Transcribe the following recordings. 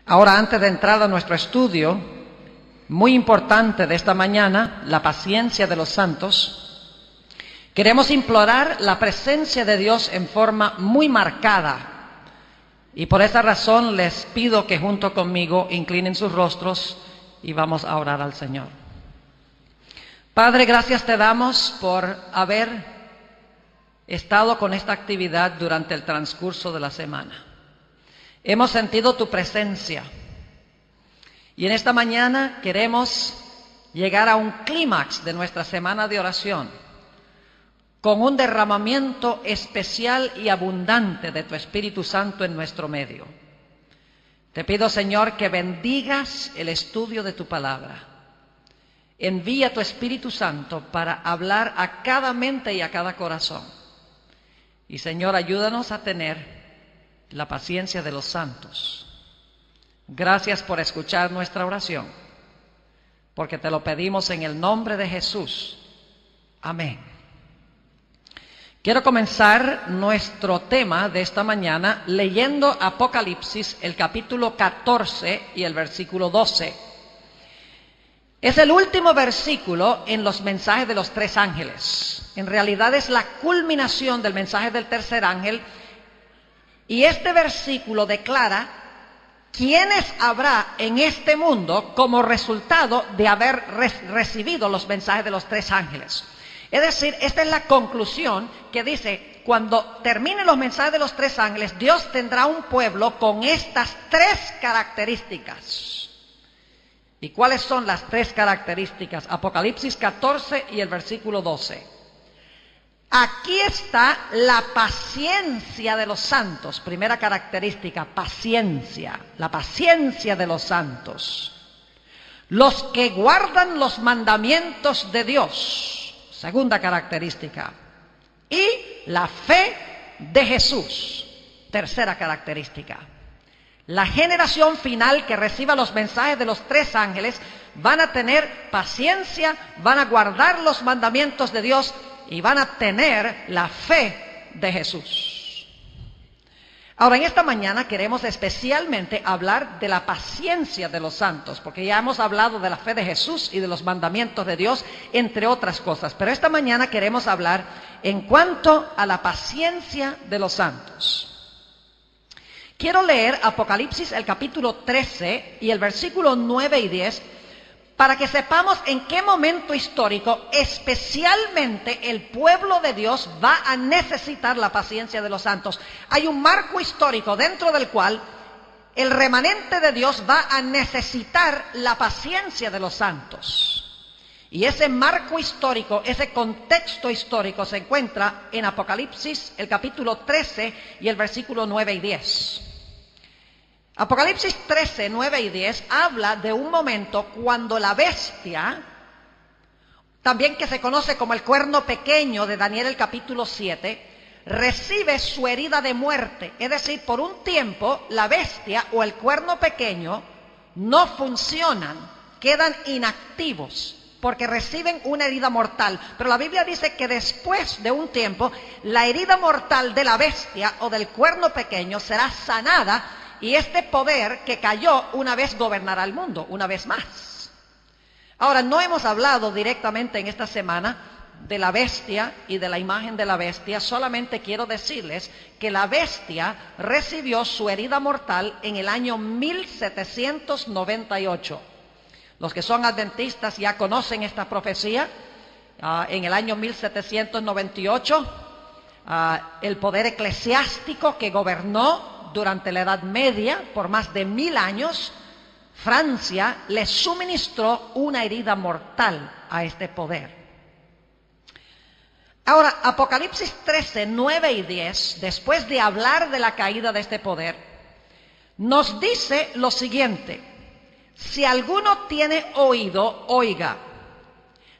Ahora, antes de entrar a nuestro estudio, muy importante de esta mañana, la paciencia de los santos, queremos implorar la presencia de Dios en forma muy marcada. Y por esa razón les pido que junto conmigo inclinen sus rostros y vamos a orar al Señor. Padre, gracias te damos por haber estado con esta actividad durante el transcurso de la semana. Hemos sentido tu presencia y en esta mañana queremos llegar a un clímax de nuestra semana de oración con un derramamiento especial y abundante de tu Espíritu Santo en nuestro medio. Te pido, Señor, que bendigas el estudio de tu palabra. Envía tu Espíritu Santo para hablar a cada mente y a cada corazón. Y, Señor, ayúdanos a tener la paciencia de los santos. Gracias por escuchar nuestra oración, porque te lo pedimos en el nombre de Jesús. Amén. Quiero comenzar nuestro tema de esta mañana leyendo Apocalipsis, el capítulo 14 y el versículo 12. Es el último versículo en los mensajes de los tres ángeles. En realidad es la culminación del mensaje del tercer ángel. Y este versículo declara quiénes habrá en este mundo como resultado de haber recibido los mensajes de los tres ángeles. Es decir, esta es la conclusión que dice, cuando terminen los mensajes de los tres ángeles, Dios tendrá un pueblo con estas tres características. ¿Y cuáles son las tres características? Apocalipsis 14 y el versículo 12. Aquí está la paciencia de los santos. Primera característica, paciencia. La paciencia de los santos. Los que guardan los mandamientos de Dios. Segunda característica. Y la fe de Jesús. Tercera característica. La generación final que reciba los mensajes de los tres ángeles van a tener paciencia, van a guardar los mandamientos de Dios y van a tener la fe de Jesús. Ahora, en esta mañana queremos especialmente hablar de la paciencia de los santos, porque ya hemos hablado de la fe de Jesús y de los mandamientos de Dios, entre otras cosas. Pero esta mañana queremos hablar en cuanto a la paciencia de los santos. Quiero leer Apocalipsis, el capítulo 13 y el versículo 9 y 10, para que sepamos en qué momento histórico especialmente el pueblo de Dios va a necesitar la paciencia de los santos. Hay un marco histórico dentro del cual el remanente de Dios va a necesitar la paciencia de los santos. Y ese marco histórico, ese contexto histórico se encuentra en Apocalipsis, el capítulo 13 y el versículo 9 y 10. Apocalipsis 13, 9 y 10 habla de un momento cuando la bestia, también que se conoce como el cuerno pequeño de Daniel el capítulo 7, recibe su herida de muerte. Es decir, por un tiempo la bestia o el cuerno pequeño no funcionan, quedan inactivos porque reciben una herida mortal. Pero la Biblia dice que después de un tiempo la herida mortal de la bestia o del cuerno pequeño será sanada. Y este poder que cayó una vez gobernará el mundo, una vez más. Ahora, no hemos hablado directamente en esta semana de la bestia y de la imagen de la bestia. Solamente quiero decirles que la bestia recibió su herida mortal en el año 1798. Los que son adventistas ya conocen esta profecía. En el año 1798, el poder eclesiástico que gobernó durante la Edad Media, por más de 1000 años, Francia le suministró una herida mortal a este poder. Ahora, Apocalipsis 13, 9 y 10, después de hablar de la caída de este poder, nos dice lo siguiente: si alguno tiene oído, oiga.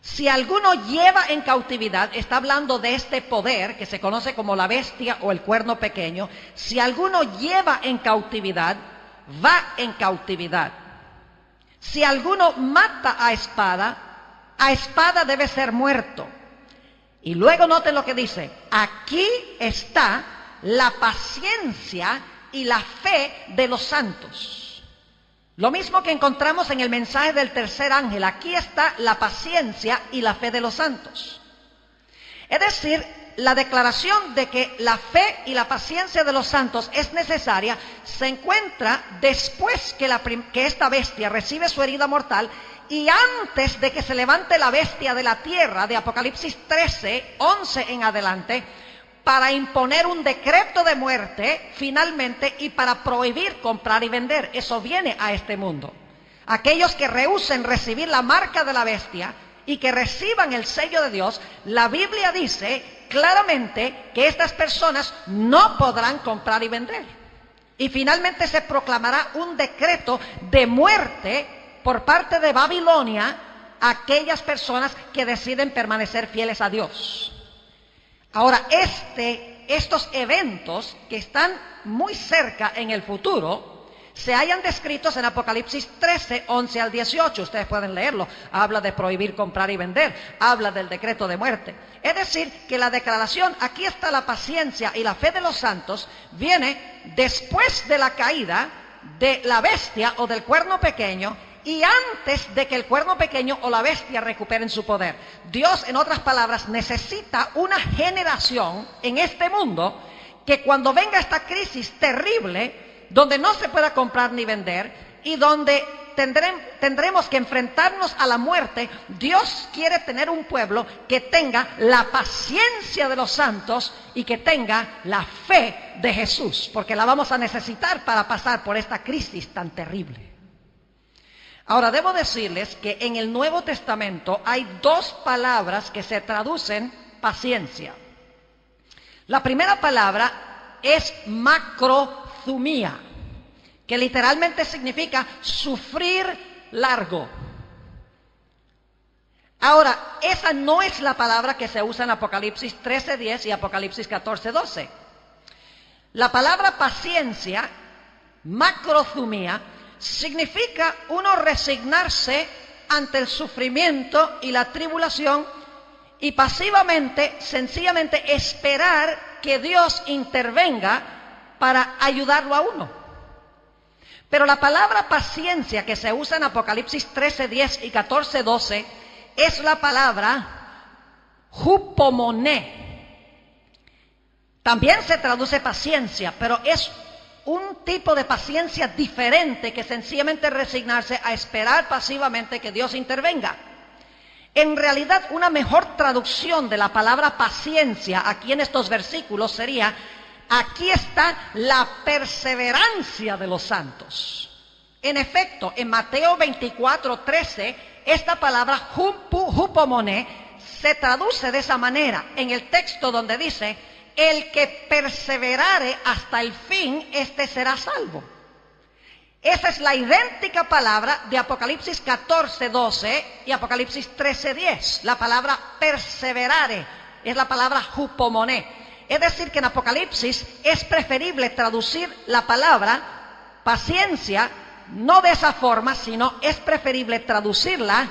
Si alguno lleva en cautividad, está hablando de este poder que se conoce como la bestia o el cuerno pequeño. Si alguno lleva en cautividad, va en cautividad. Si alguno mata a espada debe ser muerto. Y luego noten lo que dice: aquí está la paciencia y la fe de los santos. Lo mismo que encontramos en el mensaje del tercer ángel. Aquí está la paciencia y la fe de los santos. Es decir, la declaración de que la fe y la paciencia de los santos es necesaria se encuentra después que esta bestia recibe su herida mortal y antes de que se levante la bestia de la tierra, de Apocalipsis 13, 11 en adelante, para imponer un decreto de muerte finalmente y para prohibir comprar y vender. Eso viene a este mundo. Aquellos que rehúsen recibir la marca de la bestia y que reciban el sello de Dios, la Biblia dice claramente que estas personas no podrán comprar y vender. Y finalmente se proclamará un decreto de muerte por parte de Babilonia a aquellas personas que deciden permanecer fieles a Dios. Ahora, estos eventos que están muy cerca en el futuro, se hallan descritos en Apocalipsis 13, 11 al 18. Ustedes pueden leerlo. Habla de prohibir comprar y vender. Habla del decreto de muerte. Es decir, que la declaración, aquí está la paciencia y la fe de los santos, viene después de la caída de la bestia o del cuerno pequeño y antes de que el cuerno pequeño o la bestia recuperen su poder. Dios, en otras palabras, necesita una generación en este mundo que cuando venga esta crisis terrible, donde no se pueda comprar ni vender y donde tendremos que enfrentarnos a la muerte, Dios quiere tener un pueblo que tenga la paciencia de los santos y que tenga la fe de Jesús, porque la vamos a necesitar para pasar por esta crisis tan terrible. Ahora, debo decirles que en el Nuevo Testamento hay dos palabras que se traducen paciencia. La primera palabra es macrothumia, que literalmente significa sufrir largo. Ahora, esa no es la palabra que se usa en Apocalipsis 13:10 y Apocalipsis 14:12. La palabra paciencia, macrothumia, significa uno resignarse ante el sufrimiento y la tribulación y pasivamente, sencillamente esperar que Dios intervenga para ayudarlo a uno. Pero la palabra paciencia que se usa en Apocalipsis 13:10 y 14:12 es la palabra hupomoné. También se traduce paciencia, pero es un tipo de paciencia diferente que sencillamente resignarse a esperar pasivamente que Dios intervenga. En realidad, una mejor traducción de la palabra paciencia aquí en estos versículos sería: aquí está la perseverancia de los santos. En efecto, en Mateo 24:13, esta palabra hupomoné se traduce de esa manera en el texto donde dice: el que perseverare hasta el fin, este será salvo. Esa es la idéntica palabra de Apocalipsis 14:12 y Apocalipsis 13:10. La palabra perseverare es la palabra hupomoné. Es decir, que en Apocalipsis es preferible traducir la palabra paciencia no de esa forma, sino es preferible traducirla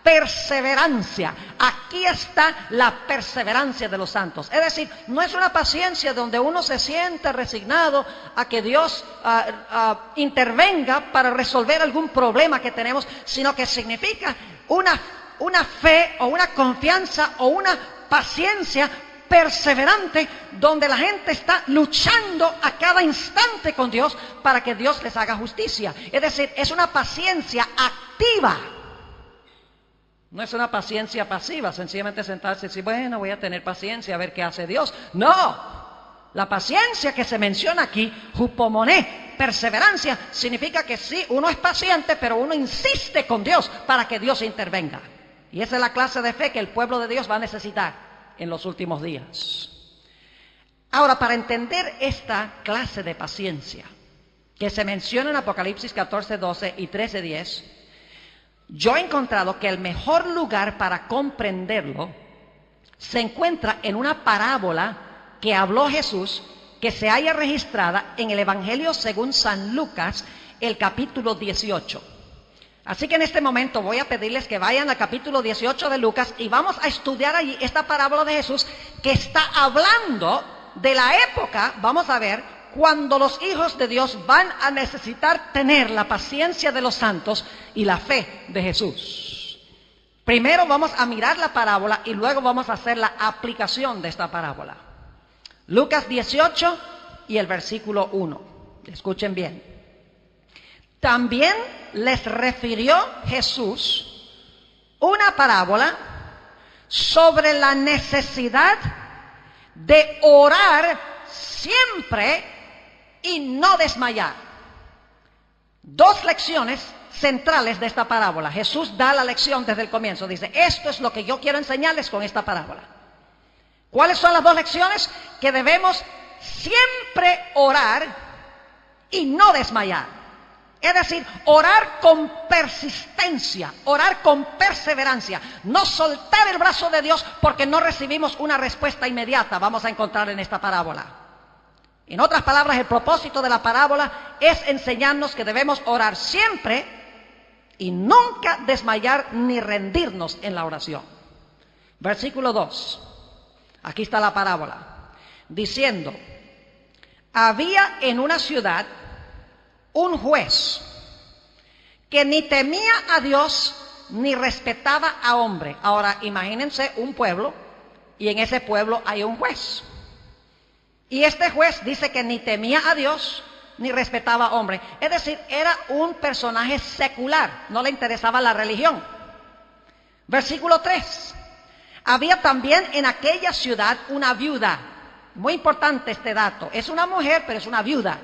perseverancia. Aquí está la perseverancia de los santos. Es decir, no es una paciencia donde uno se siente resignado a que Dios intervenga para resolver algún problema que tenemos, sino que significa una fe o una confianza o una paciencia perseverante, donde la gente está luchando a cada instante con Dios para que Dios les haga justicia. Es decir, es una paciencia activa. No es una paciencia pasiva, sencillamente sentarse y decir, bueno, voy a tener paciencia a ver qué hace Dios. No, la paciencia que se menciona aquí, hupomoné, perseverancia, significa que sí, uno es paciente, pero uno insiste con Dios para que Dios intervenga. Y esa es la clase de fe que el pueblo de Dios va a necesitar en los últimos días. Ahora, para entender esta clase de paciencia que se menciona en Apocalipsis 14:12 y 13:10, yo he encontrado que el mejor lugar para comprenderlo se encuentra en una parábola que habló Jesús, que se halla registrada en el Evangelio según San Lucas, el capítulo 18. Así que en este momento voy a pedirles que vayan al capítulo 18 de Lucas y vamos a estudiar allí esta parábola de Jesús que está hablando de la época, vamos a ver, cuando los hijos de Dios van a necesitar tener la paciencia de los santos y la fe de Jesús. Primero vamos a mirar la parábola y luego vamos a hacer la aplicación de esta parábola. Lucas 18 y el versículo 1. Escuchen bien. También les refirió Jesús una parábola sobre la necesidad de orar siempre y no desmayar. Dos lecciones centrales de esta parábola. Jesús da la lección desde el comienzo. Dice, esto es lo que yo quiero enseñarles con esta parábola. ¿Cuáles son las dos lecciones? Que debemos siempre orar y no desmayar. Es decir, orar con persistencia, orar con perseverancia, no soltar el brazo de Dios porque no recibimos una respuesta inmediata. Vamos a encontrar en esta parábola. En otras palabras, el propósito de la parábola es enseñarnos que debemos orar siempre y nunca desmayar ni rendirnos en la oración. Versículo 2. Aquí está la parábola. Diciendo, había en una ciudad un juez que ni temía a Dios ni respetaba a hombre. Ahora, imagínense un pueblo y en ese pueblo hay un juez. Y este juez dice que ni temía a Dios ni respetaba a hombre. Es decir, era un personaje secular, no le interesaba la religión. Versículo 3. Había también en aquella ciudad una viuda. Muy importante este dato. Es una mujer, pero es una viuda.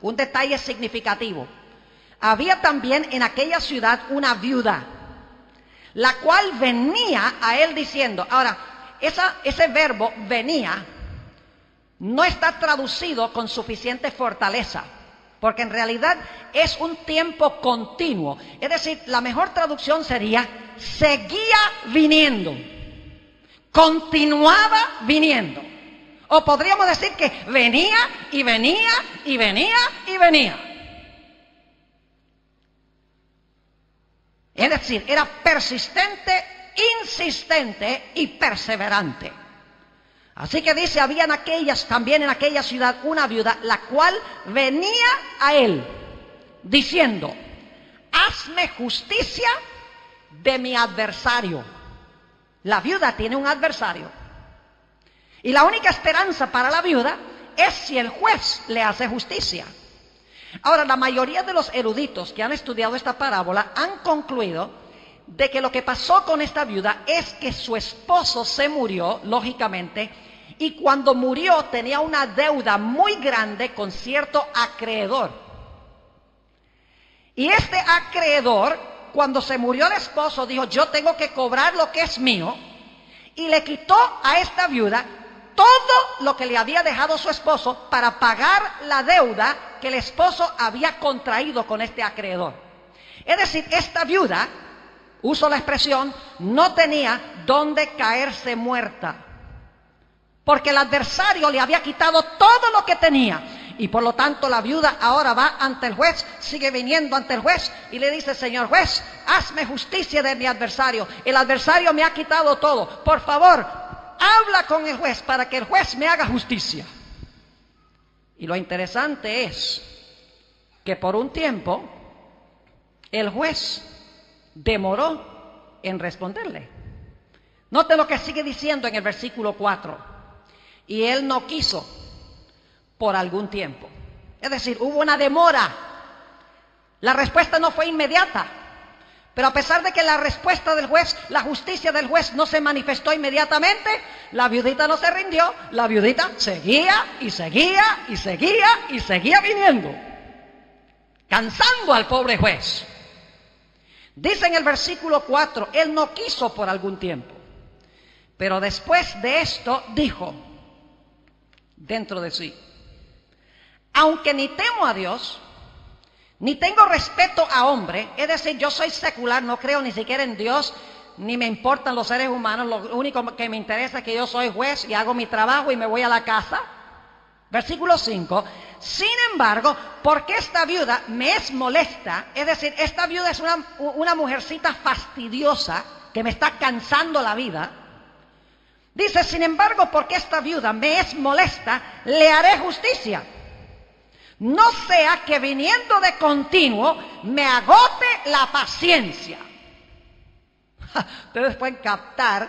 Un detalle significativo. Había también en aquella ciudad una viuda, la cual venía a él diciendo. Ahora, ese verbo venía no está traducido con suficiente fortaleza, porque en realidad es un tiempo continuo. Es decir, la mejor traducción sería seguía viniendo, continuaba viniendo. O podríamos decir que venía y venía y venía y venía. Es decir, era persistente, insistente y perseverante. Así que dice, había también en aquella ciudad una viuda, la cual venía a él diciendo, hazme justicia de mi adversario. La viuda tiene un adversario. Y la única esperanza para la viuda es si el juez le hace justicia. Ahora, la mayoría de los eruditos que han estudiado esta parábola han concluido de que lo que pasó con esta viuda es que su esposo se murió, lógicamente, y cuando murió tenía una deuda muy grande con cierto acreedor. Y este acreedor, cuando se murió el esposo, dijo, yo tengo que cobrar lo que es mío, y le quitó a esta viuda todo lo que le había dejado su esposo para pagar la deuda que el esposo había contraído con este acreedor. Es decir, esta viuda, uso la expresión, no tenía dónde caerse muerta, porque el adversario le había quitado todo lo que tenía. Y por lo tanto la viuda ahora va ante el juez, sigue viniendo ante el juez y le dice, señor juez, hazme justicia de mi adversario. El adversario me ha quitado todo. Por favor, habla con el juez para que el juez me haga justicia. Y lo interesante es que por un tiempo el juez demoró en responderle. Note lo que sigue diciendo en el versículo 4. Y él no quiso por algún tiempo. Es decir, hubo una demora. La respuesta no fue inmediata. Pero a pesar de que la respuesta del juez, la justicia del juez no se manifestó inmediatamente, la viudita no se rindió, la viudita seguía y seguía y seguía y seguía viniendo, cansando al pobre juez. Dice en el versículo 4, él no quiso por algún tiempo, pero después de esto dijo dentro de sí, aunque ni temo a Dios, ni tengo respeto a hombre, es decir, yo soy secular, no creo ni siquiera en Dios, ni me importan los seres humanos, lo único que me interesa es que yo soy juez y hago mi trabajo y me voy a la casa. Versículo 5, sin embargo, porque esta viuda me es molesta, es decir, esta viuda es una mujercita fastidiosa que me está cansando la vida. Dice, sin embargo, porque esta viuda me es molesta, le haré justicia. No sea que viniendo de continuo me agote la paciencia. Ustedes pueden captar,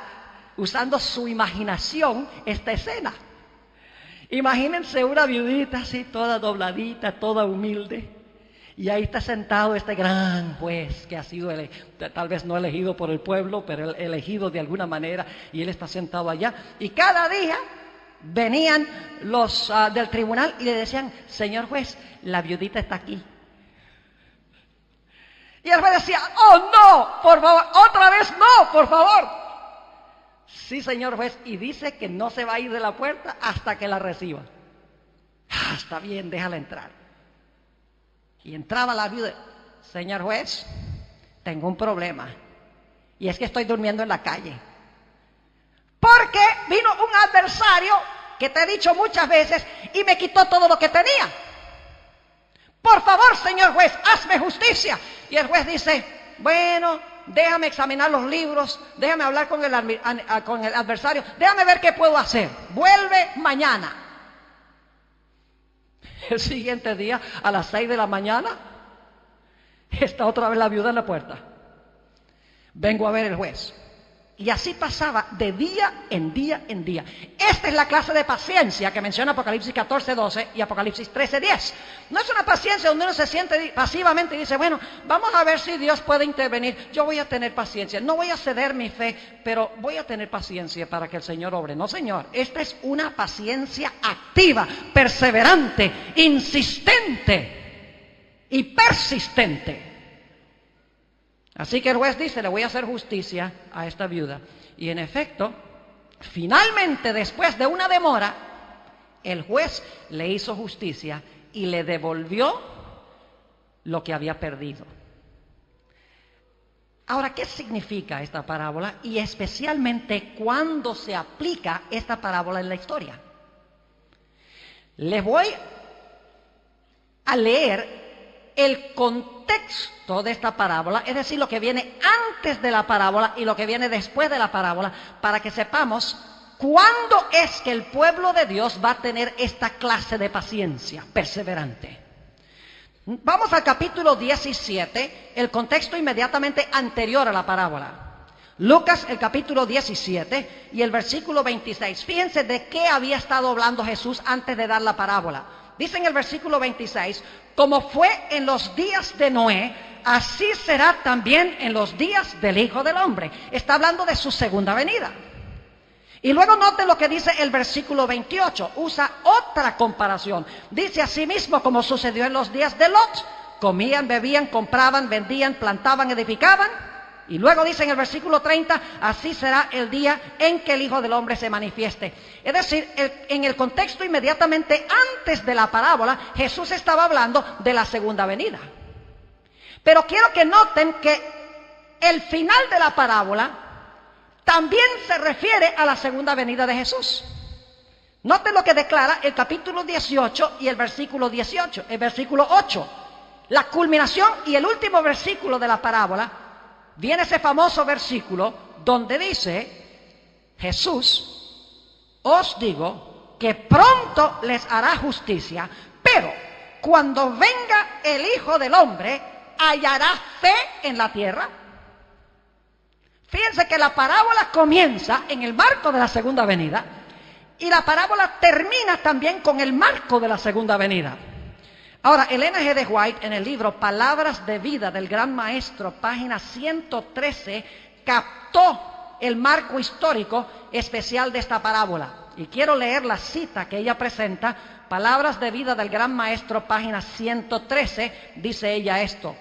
usando su imaginación, esta escena. Imagínense una viudita así, toda dobladita, toda humilde. Y ahí está sentado este gran juez que ha sido, tal vez no elegido por el pueblo, pero elegido de alguna manera. Y él está sentado allá. Y cada día venían los del tribunal y le decían: señor juez, la viudita está aquí. Y el juez decía: oh no, por favor, otra vez no, por favor. Sí, señor juez, y dice que no se va a ir de la puerta hasta que la reciba. Está bien, déjala entrar. Y entraba la viuda: señor juez, tengo un problema, y es que estoy durmiendo en la calle. Porque vino un adversario que te he dicho muchas veces y me quitó todo lo que tenía. Por favor, señor juez, hazme justicia. Y el juez dice: bueno, déjame examinar los libros, déjame hablar con el adversario, déjame ver qué puedo hacer. Vuelve mañana. El siguiente día, a las 6 de la mañana, está otra vez la viuda en la puerta. Vengo a ver el juez. Y así pasaba de día en día en día. Esta es la clase de paciencia que menciona Apocalipsis 14:12 y Apocalipsis 13:10. No es una paciencia donde uno se siente pasivamente y dice: bueno, vamos a ver si Dios puede intervenir. Yo voy a tener paciencia. No voy a ceder mi fe, pero voy a tener paciencia para que el Señor obre. No, señor. Esta es una paciencia activa, perseverante, insistente y persistente. Así que el juez dice: le voy a hacer justicia a esta viuda. Y en efecto, finalmente, después de una demora, el juez le hizo justicia y le devolvió lo que había perdido. Ahora, ¿qué significa esta parábola? Y especialmente, ¿cuándo se aplica esta parábola en la historia? Les voy a leer el contexto de esta parábola, es decir, lo que viene antes de la parábola y lo que viene después de la parábola, para que sepamos cuándo es que el pueblo de Dios va a tener esta clase de paciencia perseverante. Vamos al capítulo 17, el contexto inmediatamente anterior a la parábola. Lucas, el capítulo 17 y el versículo 26. Fíjense de qué había estado hablando Jesús antes de dar la parábola. Dice en el versículo 26: como fue en los días de Noé, así será también en los días del Hijo del Hombre. Está hablando de su segunda venida. Y luego noten lo que dice el versículo 28. Usa otra comparación. Dice: asimismo como sucedió en los días de Lot. Comían, bebían, compraban, vendían, plantaban, edificaban. Y luego dice en el versículo 30: así será el día en que el Hijo del Hombre se manifieste. Es decir, en el contexto inmediatamente antes de la parábola, Jesús estaba hablando de la segunda venida. Pero quiero que noten que el final de la parábola también se refiere a la segunda venida de Jesús. Noten lo que declara el capítulo 18 y el versículo 18, el versículo 8. La culminación y el último versículo de la parábola. Viene ese famoso versículo donde dice Jesús: os digo que pronto les hará justicia, pero cuando venga el Hijo del Hombre, ¿hallará fe en la tierra? Fíjense que la parábola comienza en el marco de la segunda venida y la parábola termina también con el marco de la segunda venida. Ahora, Elena G. de White, en el libro Palabras de Vida del Gran Maestro, página 113, captó el marco histórico especial de esta parábola. Y quiero leer la cita que ella presenta, Palabras de Vida del Gran Maestro, página 113, dice ella esto: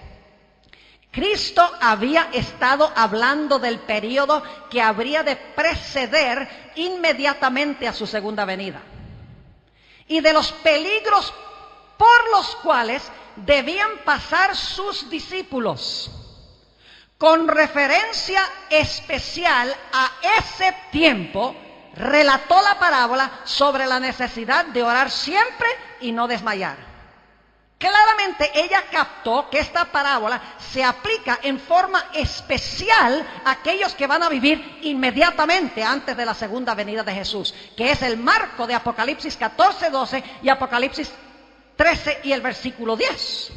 Cristo había estado hablando del periodo que habría de preceder inmediatamente a su segunda venida y de los peligros por los cuales debían pasar sus discípulos, con referencia especial a ese tiempo. Relató la parábola sobre la necesidad de orar siempre y no desmayar. Claramente ella captó que esta parábola se aplica en forma especial a aquellos que van a vivir inmediatamente antes de la segunda venida de Jesús, que es el marco de Apocalipsis 14:12 y Apocalipsis 13 y el versículo 10.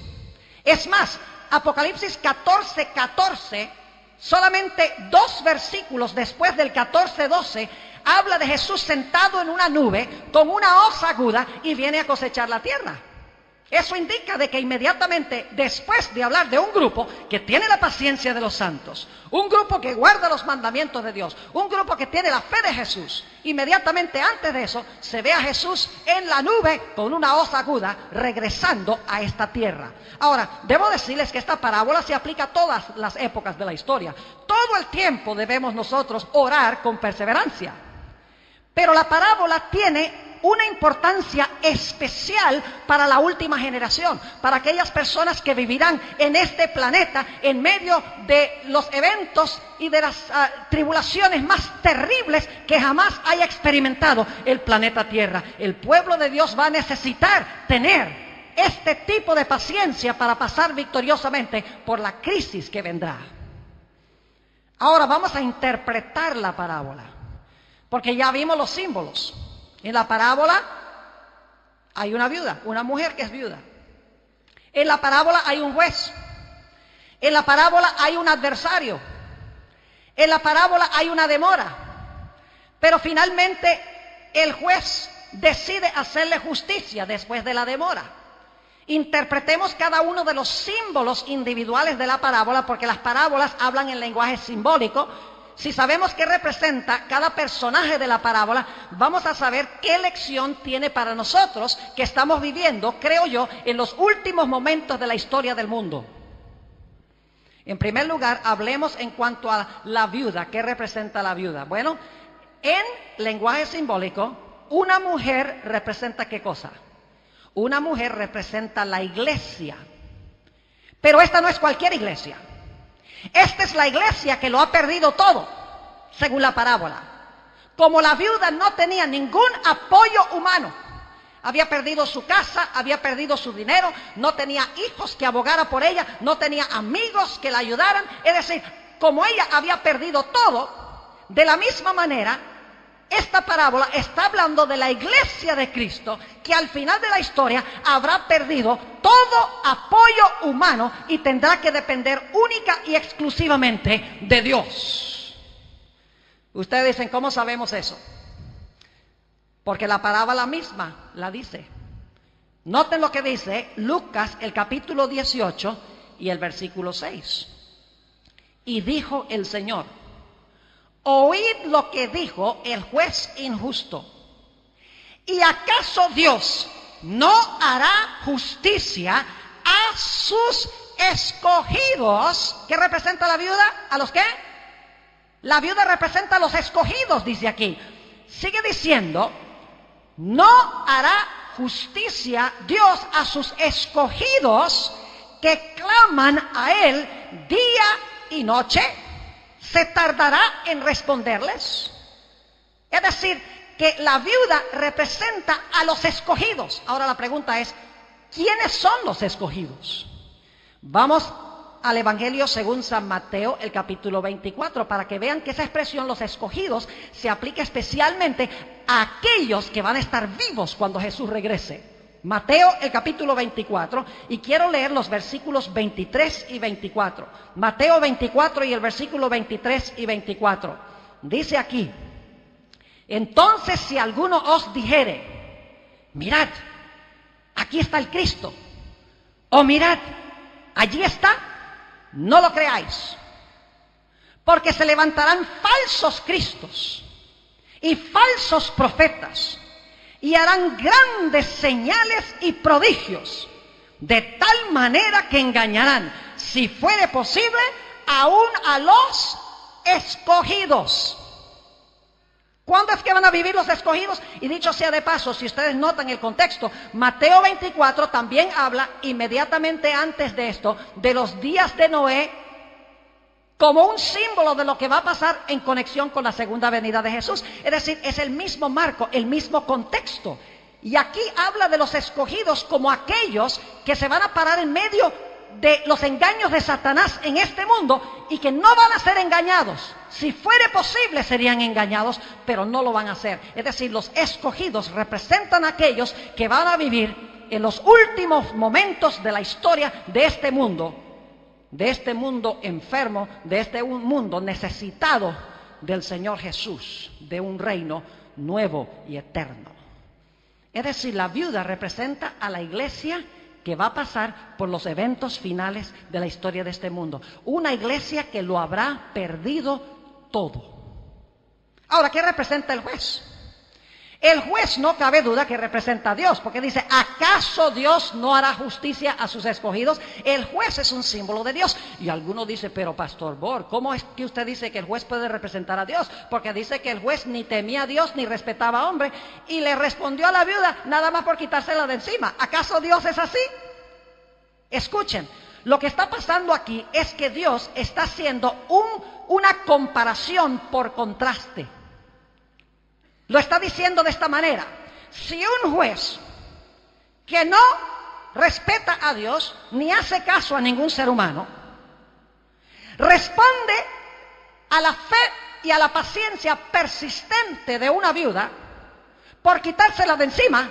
Es más, Apocalipsis 14:14, solamente 2 versículos después del 14:12, habla de Jesús sentado en una nube con una hoz aguda y viene a cosechar la tierra. Eso indica de que inmediatamente después de hablar de un grupo que tiene la paciencia de los santos, un grupo que guarda los mandamientos de Dios, un grupo que tiene la fe de Jesús, inmediatamente antes de eso se ve a Jesús en la nube con una hoz aguda regresando a esta tierra. Ahora, debo decirles que esta parábola se aplica a todas las épocas de la historia. Todo el tiempo debemos nosotros orar con perseverancia. Pero la parábola tiene una importancia especial para la última generación, para aquellas personas que vivirán en este planeta en medio de los eventos y de las tribulaciones más terribles que jamás haya experimentado el planeta Tierra. El pueblo de Dios va a necesitar tener este tipo de paciencia para pasar victoriosamente por la crisis que vendrá. Ahora vamos a interpretar la parábola, porque ya vimos los símbolos. En la parábola hay una viuda, una mujer que es viuda. En la parábola hay un juez. En la parábola hay un adversario. En la parábola hay una demora. Pero finalmente el juez decide hacerle justicia después de la demora. Interpretemos cada uno de los símbolos individuales de la parábola, porque las parábolas hablan en lenguaje simbólico. Si sabemos qué representa cada personaje de la parábola, vamos a saber qué lección tiene para nosotros que estamos viviendo, creo yo, en los últimos momentos de la historia del mundo. En primer lugar, hablemos en cuanto a la viuda. ¿Qué representa la viuda? Bueno, en lenguaje simbólico, una mujer representa ¿qué cosa? Una mujer representa la iglesia. Pero esta no es cualquier iglesia. Esta es la iglesia que lo ha perdido todo, según la parábola. Como la viuda no tenía ningún apoyo humano, había perdido su casa, había perdido su dinero, no tenía hijos que abogaran por ella, no tenía amigos que la ayudaran. Es decir, como ella había perdido todo, de la misma manera, esta parábola está hablando de la iglesia de Cristo, que al final de la historia habrá perdido todo apoyo humano y tendrá que depender única y exclusivamente de Dios. Ustedes dicen, ¿cómo sabemos eso? Porque la parábola misma la dice. Noten lo que dice Lucas, el capítulo 18 y el versículo 6. Y dijo el Señor: oíd lo que dijo el juez injusto. ¿Y acaso Dios no hará justicia a sus escogidos? ¿Qué representa la viuda? ¿A los qué? La viuda representa a los escogidos, dice aquí. Sigue diciendo, no hará justicia Dios a sus escogidos que claman a Él día y noche. ¿Se tardará en responderles? Es decir, que la viuda representa a los escogidos. Ahora la pregunta es, ¿quiénes son los escogidos? Vamos al Evangelio según San Mateo, el capítulo 24, para que vean que esa expresión, los escogidos, se aplica especialmente a aquellos que van a estar vivos cuando Jesús regrese. Mateo, el capítulo 24, y quiero leer los versículos 23 y 24. Mateo 24 y el versículo 23 y 24. Dice aquí: entonces si alguno os dijere, mirad, aquí está el Cristo, o mirad, allí está, no lo creáis, porque se levantarán falsos cristos y falsos profetas, y harán grandes señales y prodigios, de tal manera que engañarán, si fuere posible, aún a los escogidos. ¿Cuándo es que van a vivir los escogidos? Y dicho sea de paso, si ustedes notan el contexto, Mateo 24 también habla inmediatamente antes de esto, de los días de Noé, como un símbolo de lo que va a pasar en conexión con la segunda venida de Jesús. Es decir, es el mismo marco, el mismo contexto. Y aquí habla de los escogidos como aquellos que se van a parar en medio de los engaños de Satanás en este mundo y que no van a ser engañados. Si fuere posible serían engañados, pero no lo van a hacer. Es decir, los escogidos representan a aquellos que van a vivir en los últimos momentos de la historia de este mundo enfermo, de este mundo necesitado del Señor Jesús, de un reino nuevo y eterno. Es decir, la viuda representa a la iglesia que va a pasar por los eventos finales de la historia de este mundo. Una iglesia que lo habrá perdido todo. Ahora, ¿qué representa el juez? El juez, no cabe duda que representa a Dios, porque dice, ¿acaso Dios no hará justicia a sus escogidos? El juez es un símbolo de Dios. Y alguno dice, pero Pastor Bor, ¿cómo es que usted dice que el juez puede representar a Dios? Porque dice que el juez ni temía a Dios ni respetaba a hombre. Y le respondió a la viuda, nada más por quitársela de encima. ¿Acaso Dios es así? Escuchen, lo que está pasando aquí es que Dios está haciendo una comparación por contraste. Lo está diciendo de esta manera: si un juez que no respeta a Dios ni hace caso a ningún ser humano responde a la fe y a la paciencia persistente de una viuda por quitársela de encima,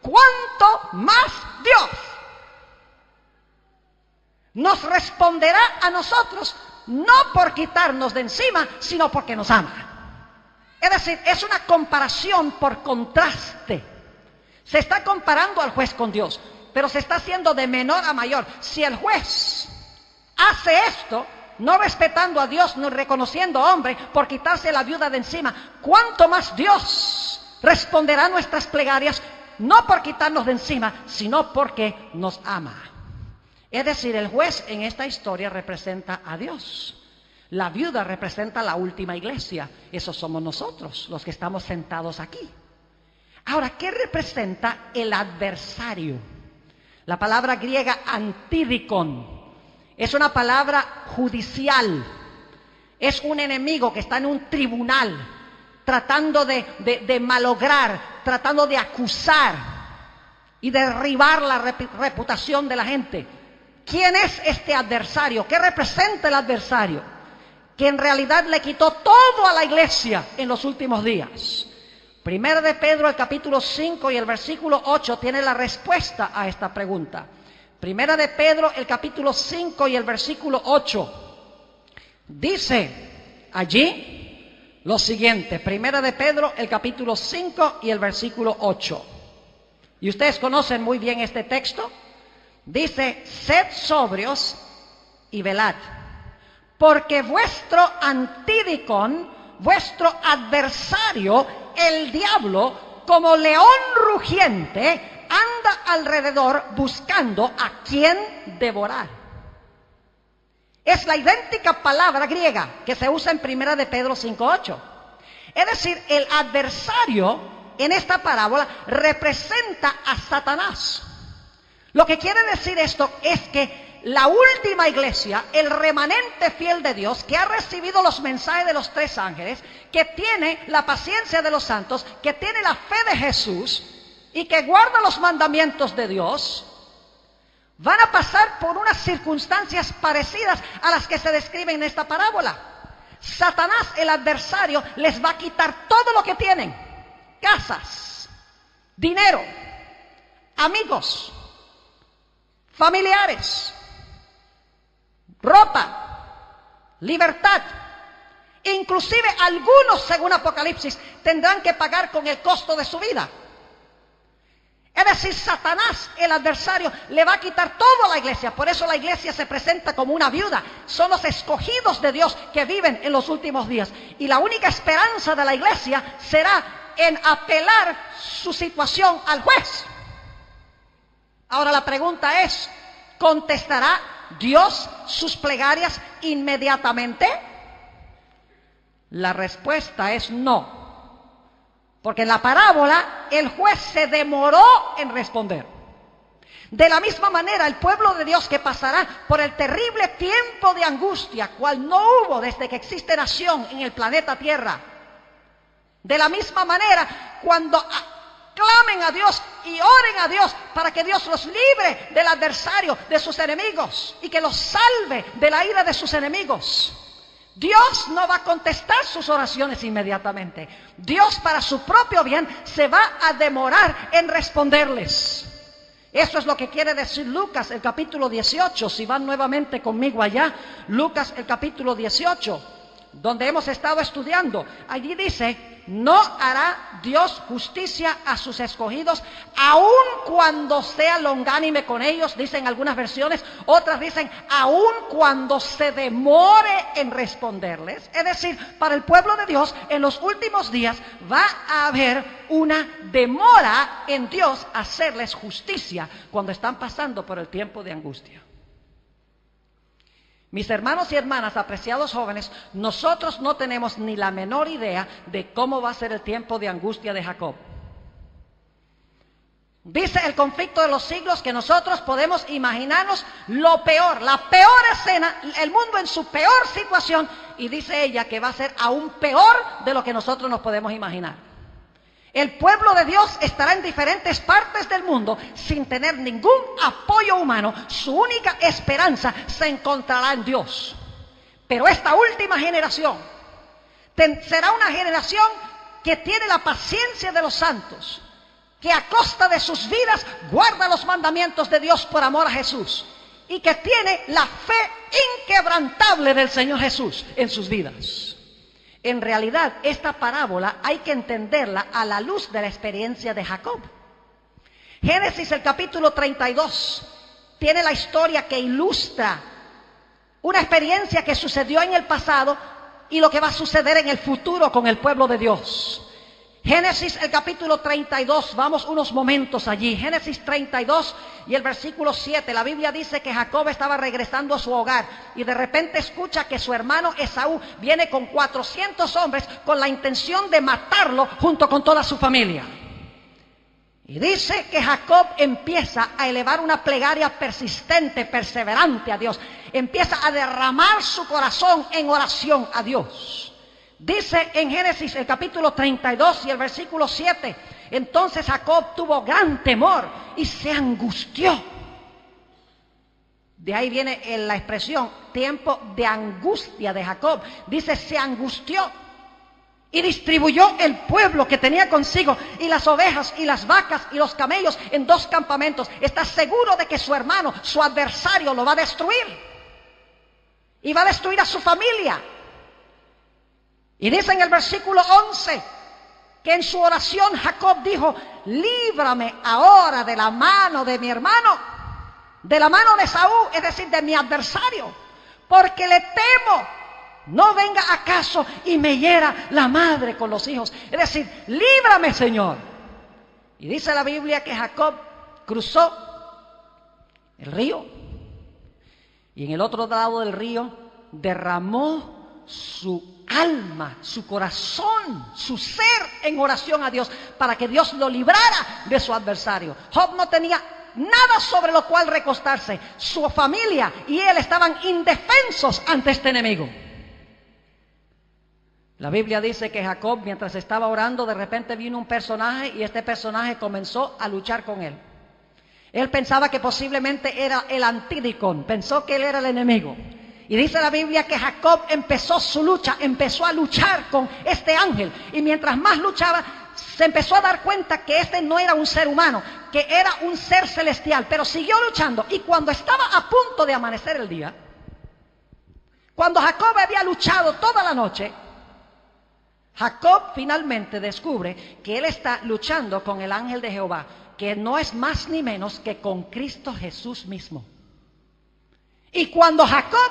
¿cuánto más Dios nos responderá a nosotros, no por quitarnos de encima, sino porque nos ama? Es decir, es una comparación por contraste. Se está comparando al juez con Dios, pero se está haciendo de menor a mayor. Si el juez hace esto, no respetando a Dios, no reconociendo a hombre, por quitarse a la viuda de encima, ¿cuánto más Dios responderá a nuestras plegarias, no por quitarnos de encima, sino porque nos ama? Es decir, el juez en esta historia representa a Dios. La viuda representa la última iglesia. Esos somos nosotros, los que estamos sentados aquí. Ahora, ¿qué representa el adversario? La palabra griega antidikon es una palabra judicial. Es un enemigo que está en un tribunal, tratando de malograr, tratando de acusar y derribar la reputación de la gente. ¿Quién es este adversario? ¿Qué representa el adversario? Que en realidad le quitó todo a la iglesia en los últimos días. Primera de Pedro, el capítulo 5 y el versículo 8 tiene la respuesta a esta pregunta. Primera de Pedro, el capítulo 5 y el versículo 8. Dice allí lo siguiente. Primera de Pedro, el capítulo 5 y el versículo 8. Y ustedes conocen muy bien este texto. Dice, sed sobrios y velad, porque vuestro antidikon, vuestro adversario, el diablo, como león rugiente, anda alrededor buscando a quien devorar. Es la idéntica palabra griega que se usa en Primera de Pedro 5:8. Es decir, el adversario en esta parábola representa a Satanás. Lo que quiere decir esto es que la última iglesia, el remanente fiel de Dios, que ha recibido los mensajes de los tres ángeles, que tiene la paciencia de los santos, que tiene la fe de Jesús y que guarda los mandamientos de Dios, van a pasar por unas circunstancias parecidas a las que se describen en esta parábola. Satanás, el adversario, les va a quitar todo lo que tienen: casas, dinero, amigos, familiares, ropa, libertad. Inclusive algunos, según Apocalipsis, tendrán que pagar con el costo de su vida. Es decir, Satanás, el adversario, le va a quitar todo a la iglesia. Por eso la iglesia se presenta como una viuda. Son los escogidos de Dios que viven en los últimos días. Y la única esperanza de la iglesia será en apelar su situación al juez. Ahora la pregunta es, ¿contestará Dios sus plegarias inmediatamente? La respuesta es no. Porque en la parábola el juez se demoró en responder. De la misma manera, el pueblo de Dios que pasará por el terrible tiempo de angustia, cual no hubo desde que existe nación en el planeta Tierra. De la misma manera, cuando clamen a Dios y oren a Dios para que Dios los libre del adversario, de sus enemigos, y que los salve de la ira de sus enemigos, Dios no va a contestar sus oraciones inmediatamente. Dios, para su propio bien, se va a demorar en responderles. Eso es lo que quiere decir Lucas, el capítulo 18. Si van nuevamente conmigo allá, Lucas, el capítulo 18, donde hemos estado estudiando. Allí dice: no hará Dios justicia a sus escogidos, aun cuando sea longánime con ellos, dicen algunas versiones. Otras dicen, aun cuando se demore en responderles. Es decir, para el pueblo de Dios, en los últimos días va a haber una demora en Dios hacerles justicia cuando están pasando por el tiempo de angustia. Mis hermanos y hermanas, apreciados jóvenes, nosotros no tenemos ni la menor idea de cómo va a ser el tiempo de angustia de Jacob. Dice el conflicto de los siglos que nosotros podemos imaginarnos lo peor, la peor escena, el mundo en su peor situación, y dice ella que va a ser aún peor de lo que nosotros nos podemos imaginar. El pueblo de Dios estará en diferentes partes del mundo sin tener ningún apoyo humano. Su única esperanza se encontrará en Dios. Pero esta última generación será una generación que tiene la paciencia de los santos, que a costa de sus vidas guarda los mandamientos de Dios por amor a Jesús, y que tiene la fe inquebrantable del Señor Jesús en sus vidas. En realidad, esta parábola hay que entenderla a la luz de la experiencia de Jacob. Génesis, el capítulo 32, tiene la historia que ilustra una experiencia que sucedió en el pasado y lo que va a suceder en el futuro con el pueblo de Dios. Génesis, el capítulo 32, vamos unos momentos allí. Génesis 32 y el versículo 7, la Biblia dice que Jacob estaba regresando a su hogar y de repente escucha que su hermano Esaú viene con 400 hombres con la intención de matarlo junto con toda su familia. Y dice que Jacob empieza a elevar una plegaria persistente, perseverante a Dios. Empieza a derramar su corazón en oración a Dios. Dice en Génesis el capítulo 32 y el versículo 7, entonces Jacob tuvo gran temor y se angustió. De ahí viene la expresión, tiempo de angustia de Jacob. Dice, se angustió y distribuyó el pueblo que tenía consigo y las ovejas y las vacas y los camellos en 2 campamentos. Está seguro de que su hermano, su adversario, lo va a destruir. Y va a destruir a su familia. Y dice en el versículo 11 que en su oración Jacob dijo, líbrame ahora de la mano de mi hermano, de la mano de Esaú, es decir, de mi adversario, porque le temo, no venga acaso y me hiera la madre con los hijos. Es decir, líbrame, Señor. Y dice la Biblia que Jacob cruzó el río y en el otro lado del río derramó su alma, su corazón, su ser en oración a Dios para que Dios lo librara de su adversario. Job no tenía nada sobre lo cual recostarse. Su familia y él estaban indefensos ante este enemigo. La Biblia dice que Jacob, mientras estaba orando, de repente vino un personaje y este personaje comenzó a luchar con él. Él pensaba que posiblemente era el Antídicon, pensó que él era el enemigo. Y dice la Biblia que Jacob empezó su lucha, empezó a luchar con este ángel. Y mientras más luchaba, se empezó a dar cuenta que este no era un ser humano, que era un ser celestial. Pero siguió luchando y cuando estaba a punto de amanecer el día, cuando Jacob había luchado toda la noche, Jacob finalmente descubre que él está luchando con el ángel de Jehová, que no es más ni menos que con Cristo Jesús mismo. Y cuando Jacob